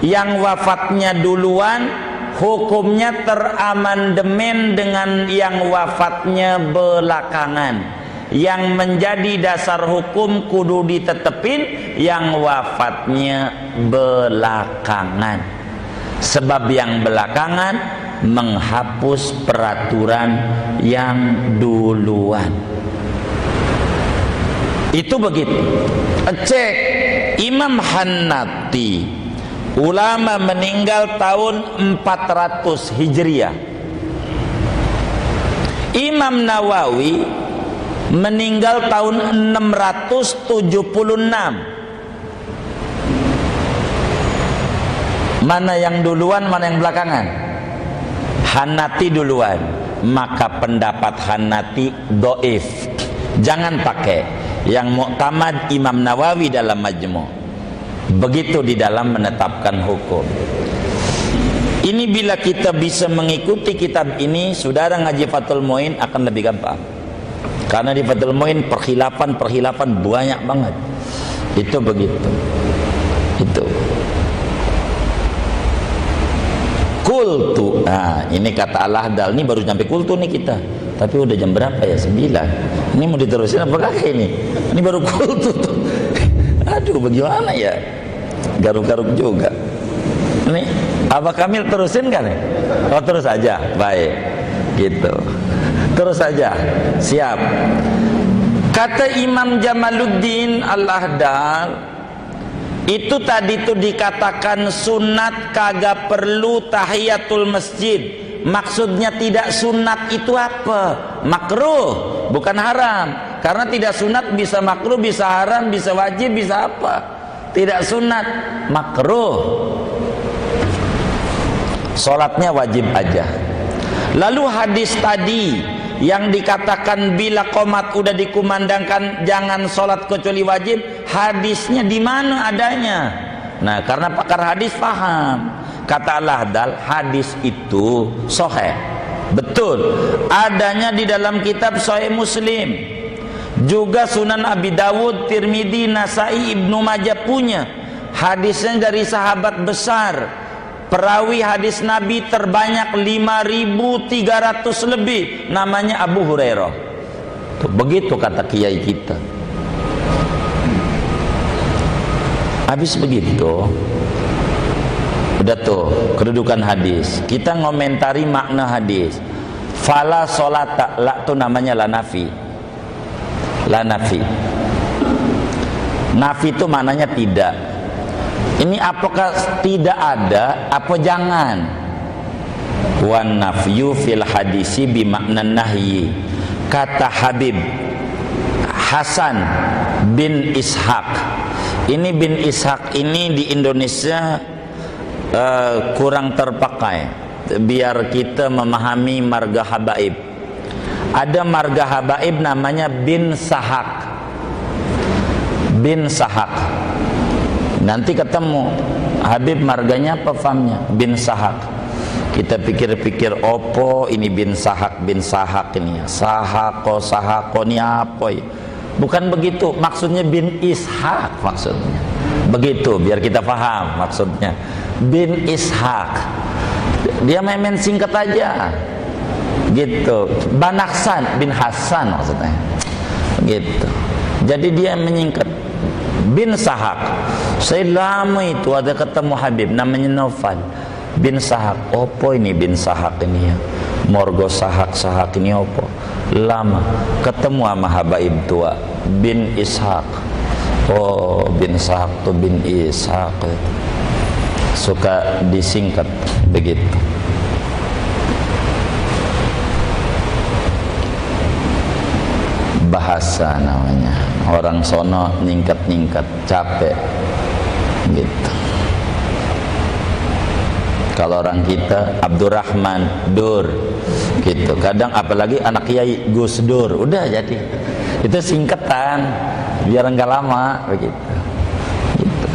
Yang wafatnya duluan hukumnya teramandemen dengan yang wafatnya belakangan. Yang menjadi dasar hukum kudu ditetepin yang wafatnya belakangan. Sebab yang belakangan menghapus peraturan yang duluan. Itu begitu. Cek Imam Hanafi, ulama meninggal tahun 400 Hijriah. Imam Nawawi meninggal tahun 676. Mana yang duluan, mana yang belakangan? Hanafi duluan. Maka pendapat Hanafi dhaif. Jangan pakai. Yang mu'tamad Imam Nawawi dalam Majmu'. Begitu di dalam menetapkan hukum. Ini bila kita bisa mengikuti kitab ini, saudara ngaji Fathul Mu'in akan lebih gampang. Karena di Fathul Mu'in perkhilafan banyak banget. Itu begitu. Itu. Kultu. Nah, ini kata Al-Ahdal. Ini baru sampai kultu nih kita. Tapi udah jam berapa ya? 9. Ini mau diterusin apa kagak ini? Ini baru kultu tuh. Aduh, bagaimana ya? Garuk-garuk juga. Ini Abah Kamil terusin kan ya? Oh, terus aja. Baik. Gitu. Terus saja. Siap. Kata Imam Jamaluddin Al-Ahdal, itu tadi tuh dikatakan sunat kagak perlu tahiyatul masjid. Maksudnya tidak sunat itu apa? Makruh, bukan haram. Karena tidak sunat bisa makruh, bisa haram, bisa wajib, bisa apa? Tidak sunat, makruh. Sholatnya wajib aja. Lalu hadis tadi yang dikatakan bila qomat udah dikumandangkan jangan sholat kecuali wajib, hadisnya di mana adanya? Nah, karena pakar hadis paham. Kata Al-Ahdal, hadis itu sahih. Betul. Adanya di dalam kitab Sahih Muslim. Juga Sunan Abi Dawud, Tirmidzi, Nasai, Ibnu Majah punya. Hadisnya dari sahabat besar. Perawi hadis Nabi terbanyak 5.300 lebih. Namanya Abu Hurairah. Tuh, begitu kata kiai kita. Habis begitu, udah tuh kedudukan hadis. Kita ngomentari makna hadis. Fala solata, la tuh namanya la nafi. La nafi. Nafi itu maknanya tidak. Ini apakah tidak ada apa jangan? Wan nafyu fil hadisi bi makna nahyi. Kata Habib Hasan bin Ishaq. Ini bin Ishaq ini di Indonesia kurang terpakai. Biar kita memahami marga habaib. Ada marga habaib namanya bin Sahak. Bin Sahak. Nanti ketemu Habib marganya apa famnya? Bin Sahak. Kita pikir-pikir opo ini bin Sahak ini ya. Sahako ini apa ya? Bukan begitu, maksudnya bin Ishaq maksudnya. Begitu, biar kita paham maksudnya. Bin Ishaq. Dia main singkat aja. Gitu. Banaksan bin Hasan maksudnya. Gitu. Jadi dia menyingkat bin Sahak. Saya lama itu ada ketemu Habib namanya Noval. Bin Sahak. Opo ini bin Sahak ini ya? Morgo Sahak ini opo? Lama ketemu sama habaib tua bin Ishaq. Oh, bin Ishaq tuh bin Ishaq suka disingkat begitu. Bahasa namanya, orang sono nyingkat capek gitu. Kalau orang kita Abdurrahman Dur gitu. Kadang apalagi anak kiai Gus Dur, udah jadi. Itu singkatan biar enggak lama begitu. Gitu.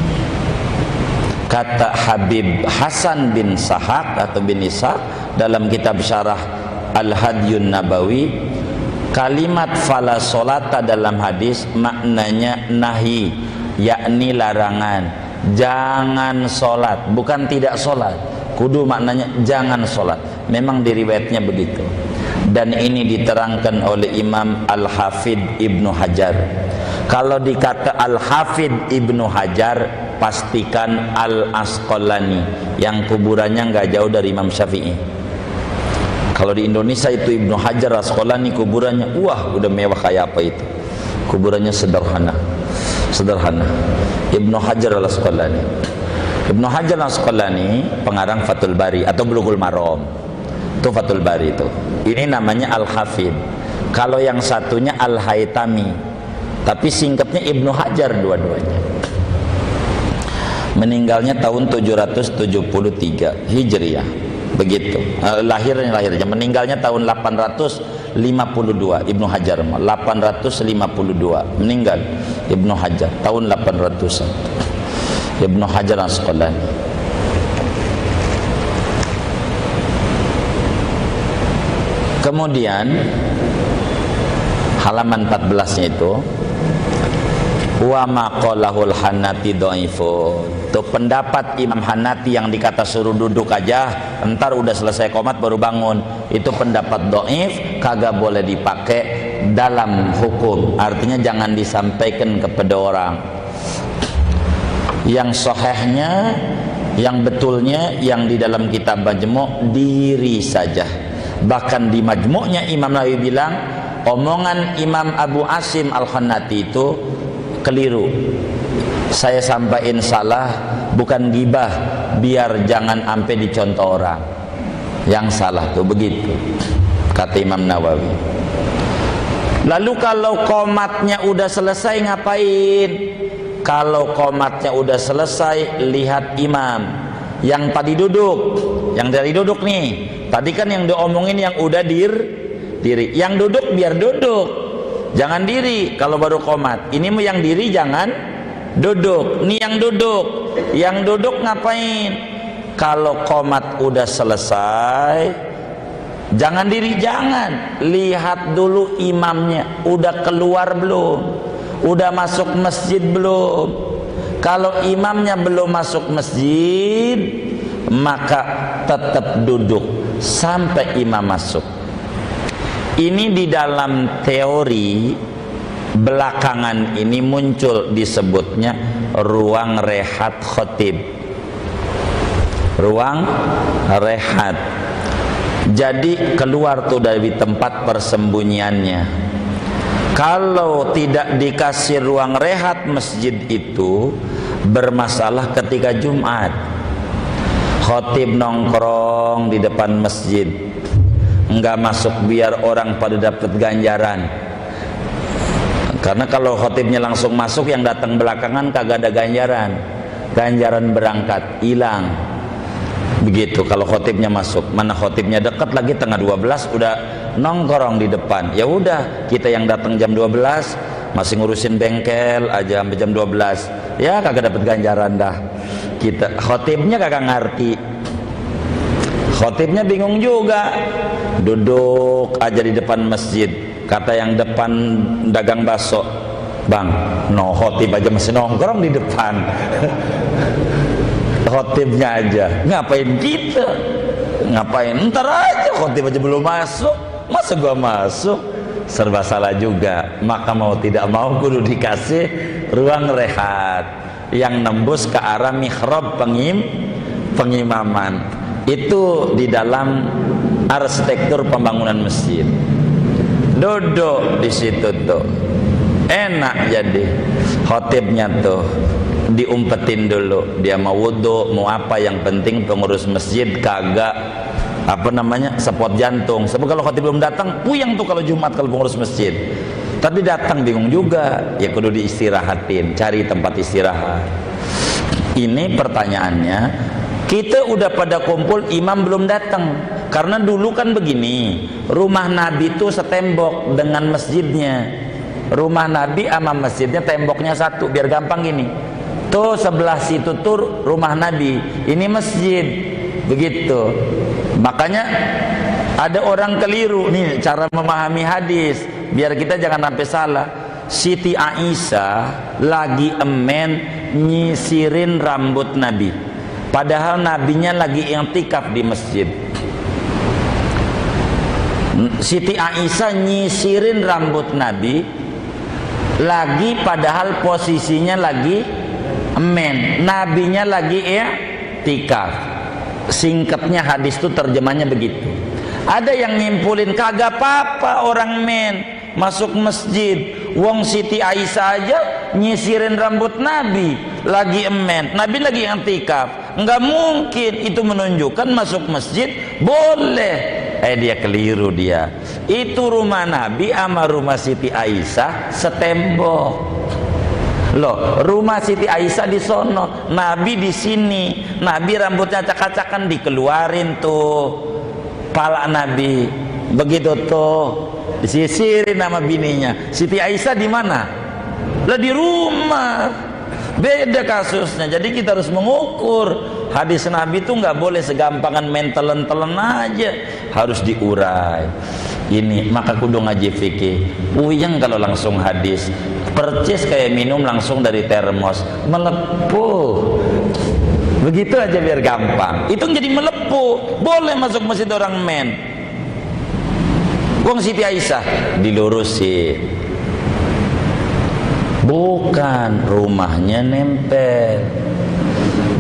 Kata Habib Hasan bin Sahak atau bin Ishaq dalam kitab syarah Al-Hadyun Nabawi, kalimat fala solata dalam hadis maknanya nahi, yakni larangan. Jangan solat, bukan tidak solat. Kudu maknanya jangan solat. Memang di riwayatnya begitu. Dan ini diterangkan oleh Imam Al-Hafidh Ibnu Hajar. Kalau dikata Al-Hafidh Ibnu Hajar, pastikan Al-Asqalani yang kuburannya nggak jauh dari Imam Syafi'i. Kalau di Indonesia itu Ibnu Hajar Asqalani kuburannya, wah udah mewah kayak apa itu. Kuburannya sederhana. Ibnu Hajar Al-Asqalani. Ibnu Hajar Al-Asqalani pengarang Fathul Bari atau Bulughul Maram. Itu Fathul Bari itu. Ini namanya Al-Hafidh. Kalau yang satunya Al-Haytami. Tapi singkatnya Ibnu Hajar dua-duanya. Meninggalnya tahun 773 Hijriah. Begitu. Lahirnya. Meninggalnya tahun 852 Ibnu Hajar. 852 meninggal Ibnu Hajar tahun 800. Ibnu Hajar Asqalani. Kemudian halaman 14-nya itu wa maqalahul Hanati dhaifun. Tuh pendapat Imam Hanati yang dikata suruh duduk aja, entar udah selesai qomat baru bangun. Itu pendapat dhaif, kagak boleh dipakai dalam hukum. Artinya jangan disampaikan kepada orang. Yang sahihnya, yang betulnya, yang di dalam kitab Majmu' diri saja. Bahkan di Majmu'nya Imam Nawawi bilang omongan Imam Abu Asim Al-Khanati itu keliru. Saya sampaikan salah, bukan gibah, biar jangan sampai dicontoh orang. Yang salah tuh begitu kata Imam Nawawi. Lalu kalau qomatnya udah selesai ngapain? Kalau qomatnya udah selesai, lihat imam yang tadi duduk, yang dari duduk nih. Tadi kan yang diomongin yang udah diri. Yang duduk biar duduk, jangan diri. Kalau baru qomat, ini mau yang diri jangan duduk. Nih yang duduk ngapain? Kalau qomat udah selesai, jangan diri, jangan. Lihat dulu imamnya udah keluar belum, udah masuk masjid belum. Kalau imamnya belum masuk masjid, maka tetap duduk sampai imam masuk. Ini di dalam teori belakangan ini muncul disebutnya ruang rehat khotib. Ruang rehat. Jadi keluar tuh dari tempat persembunyiannya. Kalau tidak dikasih ruang rehat, masjid itu bermasalah ketika Jumat. Khotib nongkrong di depan masjid, enggak masuk biar orang pada dapat ganjaran. Karena kalau khotibnya langsung masuk, yang datang belakangan kagak ada ganjaran. Ganjaran berangkat hilang. Begitu kalau khotibnya masuk. Mana khotibnya dekat lagi tengah 12 udah nongkrong di depan. Ya udah, kita yang datang jam 12 masih ngurusin bengkel aja sampai jam 12. Ya kagak dapat ganjaran dah. Kita khotibnya kagak ngerti. Khotibnya bingung juga. Duduk aja di depan masjid. Kata yang depan dagang bakso, "Bang, no khotib aja masih nongkrong di depan." Khotibnya aja, ngapain kita? Ngapain? Ntar aja, khotib aja belum masuk, masa gua masuk? Serba salah juga. Maka mau tidak mau kudu dikasih ruang rehat yang nembus ke arah mihrab pengimaman. Itu di dalam arsitektur pembangunan masjid. Duduk di situ tuh enak, jadi khotibnya tuh diumpetin dulu, dia mau wudhu mau apa, yang penting pengurus masjid kagak sepot jantung. Sebab kalau khotib belum datang puyeng tuh kalau Jumat, kalau pengurus masjid. Tapi datang bingung juga, ya kudu diistirahatin, cari tempat istirahat. Ini pertanyaannya, kita udah pada kumpul, imam belum datang. Karena dulu kan begini, rumah Nabi itu setembok dengan masjidnya. Rumah Nabi sama masjidnya temboknya satu, biar gampang gini. Tuh sebelah situ tuh rumah Nabi, ini masjid. Begitu. Makanya ada orang keliru nih cara memahami hadis, biar kita jangan sampai salah. Siti Aisyah lagi emen nyisirin rambut Nabi, padahal Nabinya lagi i'tikaf di masjid. Siti Aisyah nyisirin rambut Nabi lagi, padahal posisinya lagi emen, Nabinya lagi i'tikaf. Singkatnya hadis itu terjemahnya begitu. Ada yang nyimpulin kagak apa-apa orang men masuk masjid, wong Siti Aisyah aja nyisirin rambut Nabi lagi emen, Nabi lagi i'tikaf. Enggak mungkin, itu menunjukkan masuk masjid boleh. Dia keliru dia. Itu rumah Nabi sama rumah Siti Aisyah setembok. Loh, rumah Siti Aisyah di sono, Nabi di sini. Nabi rambutnya acak-acakan, dikeluarin tuh pala Nabi. Begitu tuh, disisirin sama bininya. Siti Aisyah di mana? Lah di rumah. Beda kasusnya. Jadi kita harus mengukur. Hadis Nabi itu nggak boleh segampangan main telen-telen aja, harus diurai. Ini maka kudu ngaji fikih. Puyeng kalau langsung hadis. Percis kayak minum langsung dari termos, melepuh. Begitu aja biar gampang. Itu jadi melepuh. Boleh masuk masjid orang men. Wong Siti Aisyah dilurusin. Bukan, rumahnya nempel.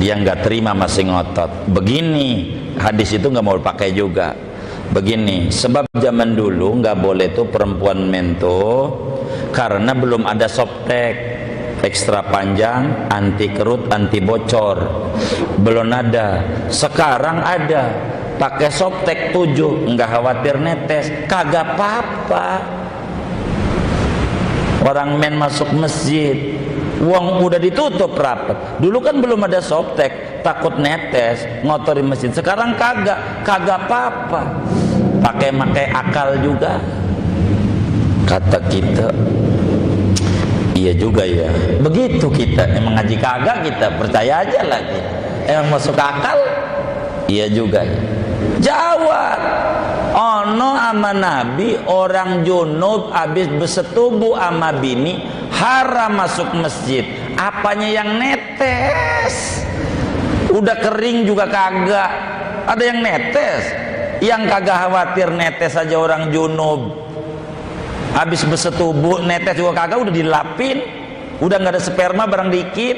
Dia nggak terima, masih ngotot. Begini, hadis itu nggak mau pakai juga. Begini, sebab zaman dulu nggak boleh tuh perempuan mento, karena belum ada softtek ekstra panjang, anti kerut, anti bocor, belum ada. Sekarang ada, pakai softtek 7, nggak khawatir netes, kagak apa-apa. Orang men masuk masjid, uang udah ditutup rapat. Dulu kan belum ada softtek, takut netes, ngotorin masjid. Sekarang kagak apa-apa. Pakai akal juga. Kata kita, iya juga ya. Begitu kita, emang ngaji kagak kita, percaya aja lagi. Emang masuk akal, iya juga ya. Jawab. Ono ama Nabi orang junub habis bersetubuh ama bini haram masuk masjid. Apanya yang netes? Udah kering juga kagak. Ada yang netes. Yang kagak khawatir netes aja orang junub. Habis bersetubuh netes juga kagak, udah dilapin. Udah nggak ada sperma barang dikit.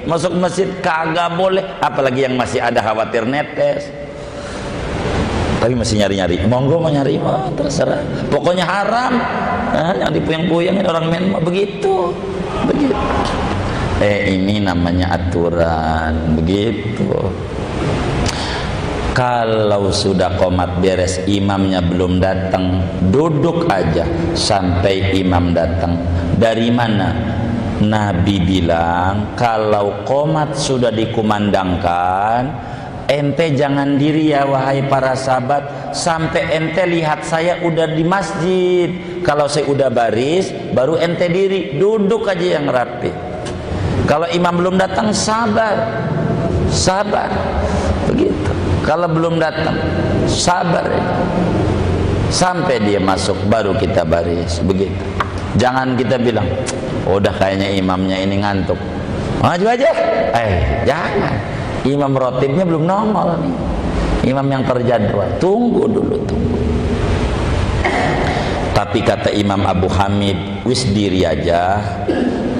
masuk masjid kagak boleh, apalagi yang masih ada khawatir netes. Tapi masih nyari-nyari, monggo mau nyari mah terserah, pokoknya haram. Yang dipuyang-puyangin orang main mah begitu. Ini namanya aturan begitu. Kalau sudah qomat beres, imamnya belum datang, duduk aja sampai imam datang. Dari mana? Nabi bilang kalau qomat sudah dikumandangkan, ente jangan diri ya wahai para sahabat sampai ente lihat saya udah di masjid. Kalau saya udah baris baru ente diri, duduk aja yang rapi. Kalau imam belum datang sabar begitu. Kalau belum datang sabar sampai dia masuk baru kita baris begitu. Jangan kita bilang udah kayaknya imamnya ini ngantuk, maju aja. Jangan. Imam rotibnya belum nongol nih. Imam yang terjadwal, tunggu dulu. Tapi kata Imam Abu Hamid, wis diri aja.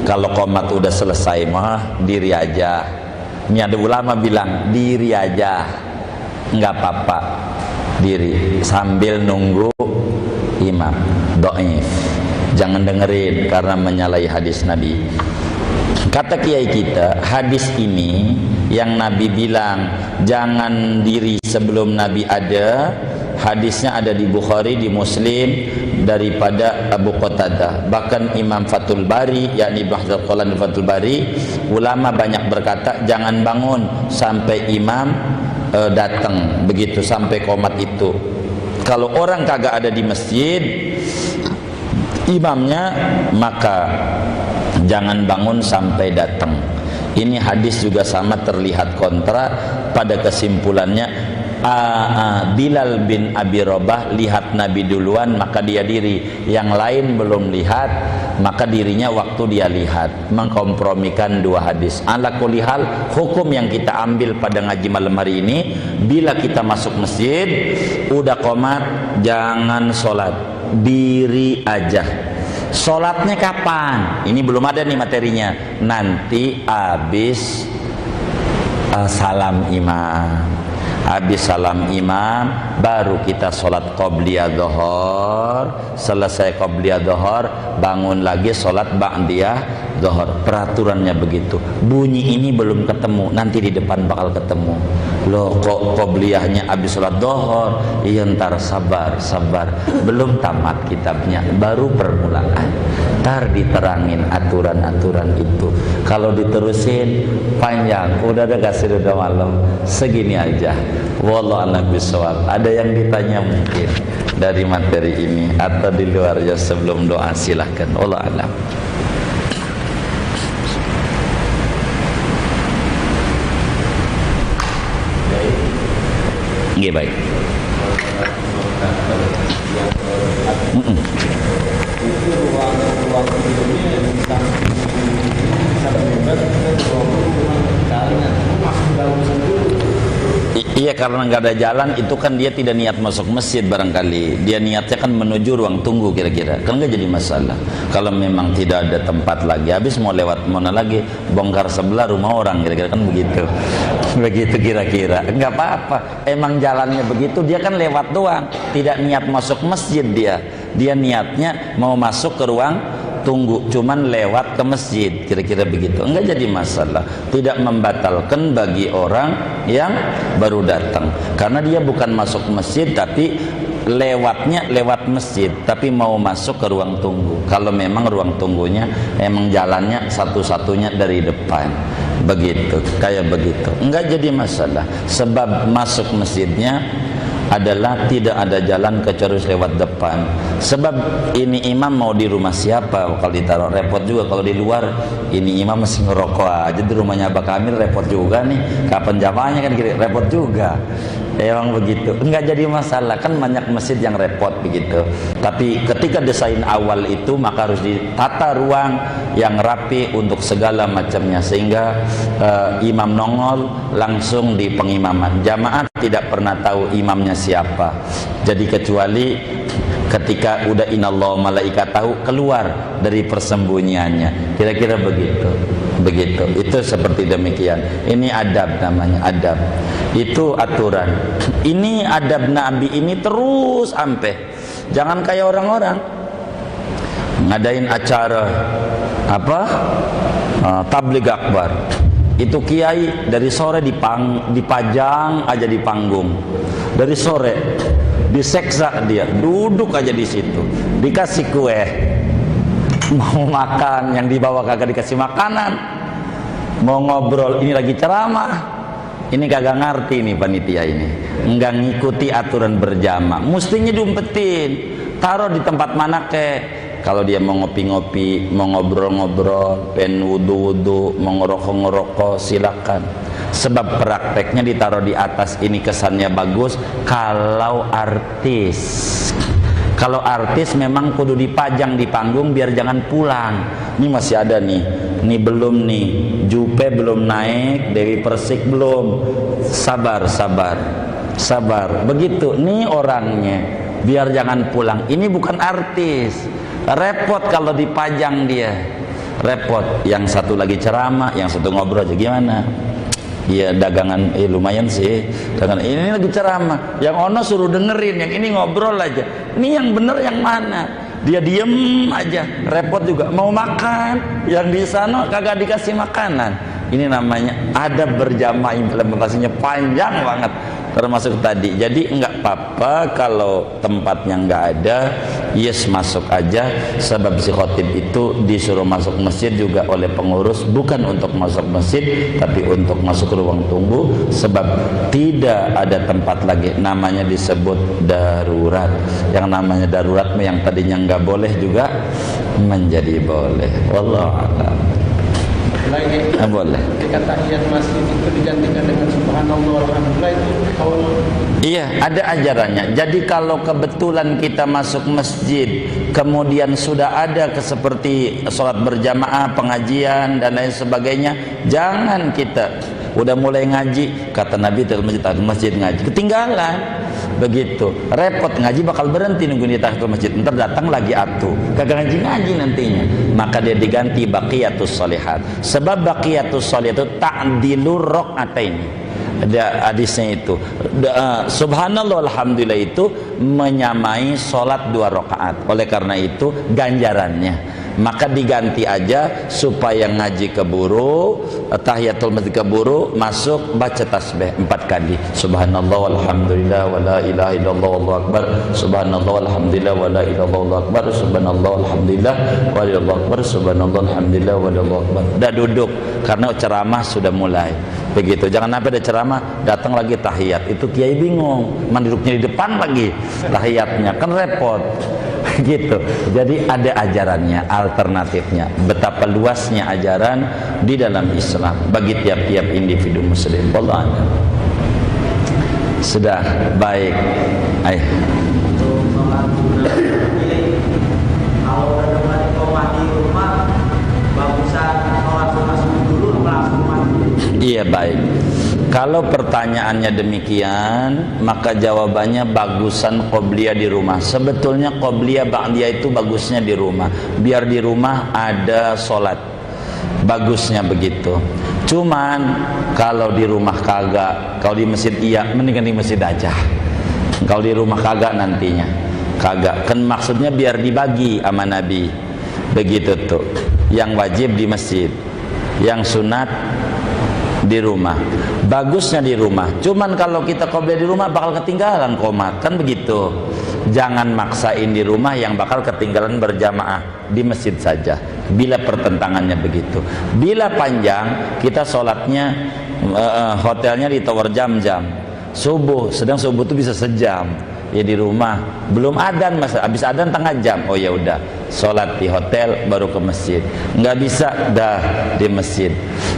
Kalau qomat udah selesai mah diri aja. Ini ada ulama bilang diri aja, nggak apa-apa, diri sambil nunggu imam. Dhaif. Jangan dengerin karena menyalahi hadis Nabi. Kata kiai kita, hadis ini yang Nabi bilang jangan diri sebelum Nabi ada, hadisnya ada di Bukhari, di Muslim daripada Abu Qatadah. Bahkan Imam Fathul Bari, yakni Bahzul Qolan Fathul Bari, ulama banyak berkata jangan bangun sampai imam datang, begitu sampai qomat itu. Kalau orang kagak ada di masjid imamnya, maka jangan bangun sampai datang. Ini hadis juga sama terlihat kontra. Pada kesimpulannya Bilal bin Abi Rabah lihat Nabi duluan maka dia diri, yang lain belum lihat maka dirinya waktu dia lihat. Mengkompromikan dua hadis. Ala kulli hal, hukum yang kita ambil pada ngaji malam hari ini, bila kita masuk masjid udah qomat jangan sholat, diri aja. Sholatnya kapan? Ini belum ada nih materinya. Nanti habis salam imam. Habis salam imam baru kita sholat qobliyah dhuhur. Selesai qobliyah dhuhur bangun lagi sholat ba'diyah dhuhur. Peraturannya begitu. Bunyi ini belum ketemu, nanti di depan bakal ketemu. Loh kok qobliyahnya habis sholat dhuhur? Iya ntar sabar. Belum tamat kitabnya, baru permulaan. Ntar diterangin aturan-aturan itu. Kalau diterusin panjang, udah kasih udah malam. Segini aja. Wallahu a'lam bishawab. Ada yang ditanya mungkin dari materi ini atau di luarnya sebelum doa silahkan. Wallahu a'lam. Nggih baik. Itu ruang tidurnya bisa bebas, masuk dalam sendiri. Iya, karena nggak ada jalan itu kan dia tidak niat masuk masjid barangkali. Dia niatnya kan menuju ruang tunggu kira-kira. Kan nggak jadi masalah. Kalau memang tidak ada tempat lagi, habis mau lewat mana lagi, bongkar sebelah rumah orang kira-kira kan begitu. Begitu kira-kira. Nggak apa-apa. Emang jalannya begitu, dia kan lewat doang. Tidak niat masuk masjid dia. Dia niatnya mau masuk ke ruang tunggu, cuman lewat ke masjid, kira-kira begitu. Enggak jadi masalah, tidak membatalkan bagi orang yang baru datang, karena dia bukan masuk masjid tapi lewatnya lewat masjid, tapi mau masuk ke ruang tunggu. Kalau memang ruang tunggunya emang jalannya satu-satunya dari depan, begitu, kayak begitu, enggak jadi masalah. Sebab masuk masjidnya adalah tidak ada jalan kecuali lewat depan. Sebab ini imam mau di rumah siapa kalau ditaruh, repot juga. Kalau di luar ini imam masih ngerokok aja di rumahnya Abah Kamil, repot juga nih, kapan jamaahnya kan kira repot juga. Emang begitu, enggak jadi masalah, kan banyak masjid yang repot begitu. Tapi ketika desain awal itu maka harus ditata ruang yang rapi untuk segala macamnya, sehingga imam nongol langsung di pengimaman. Jamaah tidak pernah tahu imamnya siapa. Jadi kecuali ketika udah inallahu malaikat tahu, keluar dari persembunyiannya. Kira-kira begitu. Begitu, itu seperti demikian. Ini adab namanya, adab. Itu aturan. Ini adab Nabi ini terus sampai. Jangan kayak orang-orang ngadain acara apa? Tabligh akbar. Itu kiai dari sore dipajang aja di panggung. Dari sore diseksa dia, duduk aja di situ. Dikasih kue. Mau makan, yang dibawa kagak dikasih makanan. Mau ngobrol, ini lagi ceramah. Ini kagak ngerti nih panitia ini. Enggak ngikuti aturan berjamaah. Mestinya diumpetin. Taruh di tempat mana kek. Kalau dia mau ngopi-ngopi, mau ngobrol-ngobrol, pengen wudu-wudu, mau ngerokok-ngerokok, silakan. Sebab prakteknya ditaruh di atas, ini kesannya bagus. Kalau artis memang kudu dipajang di panggung biar jangan pulang. Ini masih ada nih, ini belum nih, Jupe belum naik, Dewi Persik belum. Sabar. Begitu, nih orangnya, biar jangan pulang. Ini bukan artis. Repot kalau dipajang dia. Repot. Yang satu lagi ceramah, yang satu ngobrol aja gimana? Iya dagangan lumayan sih. Dagangan ini lagi ceramah. Yang ono suruh dengerin, yang ini ngobrol aja. Ini yang bener yang mana? Dia diem aja. Repot juga. Mau makan, yang di sana kagak dikasih makanan. Ini namanya adab berjamaah, implementasinya panjang banget. Termasuk tadi. Jadi enggak apa-apa kalau tempatnya enggak ada, yes masuk aja. Sebab si khotib itu disuruh masuk masjid juga oleh pengurus, bukan untuk masuk masjid, tapi untuk masuk ruang tunggu. Sebab tidak ada tempat lagi, namanya disebut darurat. Yang namanya darurat yang tadinya enggak boleh juga menjadi boleh. Wallahu a'lam. Lagi boleh. Kata tahiyat masjid itu digantikan dengan subhanallah alhamdulillah, itu kaul. Iya, ada ajarannya. Jadi kalau kebetulan kita masuk masjid, kemudian sudah ada seperti sholat berjamaah, pengajian dan lain sebagainya, jangan kita udah mulai ngaji, kata Nabi tahiyatul masjid ngaji, ketinggalan. Begitu, repot, ngaji bakal berhenti nunggu di tahiyatul masjid, ntar datang lagi atu, kagak ngaji nantinya. Maka dia diganti baqiyatus sholihat. Sebab baqiyatus sholihat itu ta'dilur raq'ataini. Ada hadisnya itu. Subhanallah alhamdulillah itu menyamai sholat 2 rakaat. Oleh karena itu ganjarannya. Maka diganti aja supaya ngaji keburu, tahiyatul masjid keburu, masuk baca tasbih 4 kali. Subhanallah walhamdulillah wala ilaha illallah wallahu akbar. Subhanallah walhamdulillah wala ilaha illallah wallahu akbar. Subhanallah walhamdulillah wala ilaha illallah akbar. Subhanallah walhamdulillah wala ilaha akbar. Dah duduk karena ceramah sudah mulai. Begitu. Jangan sampai ada ceramah datang lagi tahiyat. Itu kiai bingung, duduknya di depan lagi tahiyatnya, kan repot. Gitu. Jadi ada ajarannya, alternatifnya. Betapa luasnya ajaran di dalam Islam bagi tiap-tiap individu muslim. Wallahu a'lam. Sudah baik. Ayo. Kalau udah koma di rumah, bagusan sholat sunat subuh dulu langsung mandi. Iya baik. Kalau pertanyaannya demikian, maka jawabannya bagusan qobliyah di rumah. Sebetulnya qobliyah ba'diyah itu bagusnya di rumah. Biar di rumah ada sholat. Bagusnya begitu. Cuman kalau di rumah kagak, kalau di masjid iya, mendingan di masjid aja. Kalau di rumah kagak nantinya. Kagak. Kan maksudnya biar dibagi sama Nabi. Begitu tuh. Yang wajib di masjid, yang sunat di rumah. Bagusnya di rumah. Cuman kalau kita qobliyah di rumah bakal ketinggalan qomat, kan begitu. Jangan maksain di rumah, yang bakal ketinggalan berjamaah di masjid saja. Bila pertentangannya begitu. Bila panjang, kita sholatnya hotelnya di Tower Jam-Jam. Subuh, sedang subuh itu bisa sejam. Ya di rumah belum adzan, mas, habis adzan tengah jam. Oh ya udah, sholat di hotel baru ke masjid. Nggak bisa dah di masjid.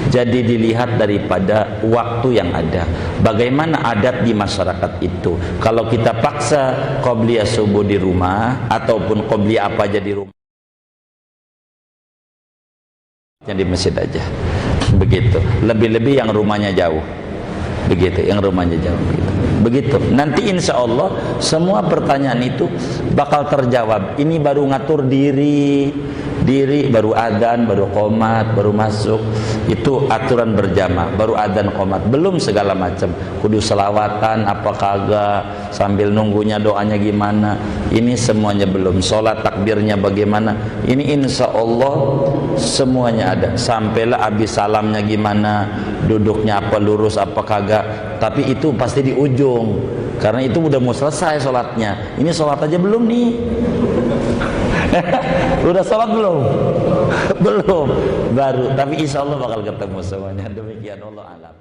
Jadi dilihat daripada waktu yang ada. Bagaimana adat di masyarakat itu. Kalau kita paksa qobliyah subuh di rumah ataupun qobliyah apa aja di rumah, yang di masjid aja. Begitu. Lebih-lebih yang rumahnya jauh. Begitu, yang rumahnya jauh begitu. Nanti insya Allah semua pertanyaan itu bakal terjawab. Ini baru ngatur diri, diri, baru adzan, baru qomat, baru masuk. Itu aturan berjamaah, baru adzan qomat, belum segala macam kudu selawatan apa kagak, sambil nunggunya doanya gimana, ini semuanya belum. Sholat takbirnya bagaimana, ini insya Allah semuanya ada. Sampailah habis salamnya gimana, duduknya apa lurus apa kagak, tapi itu pasti di ujung, karena itu udah mau selesai sholatnya. Ini sholat aja belum nih. Udah sholat belum? Belum, baru. Tapi insya Allah bakal ketemu semuanya. Demikian, Allah alam.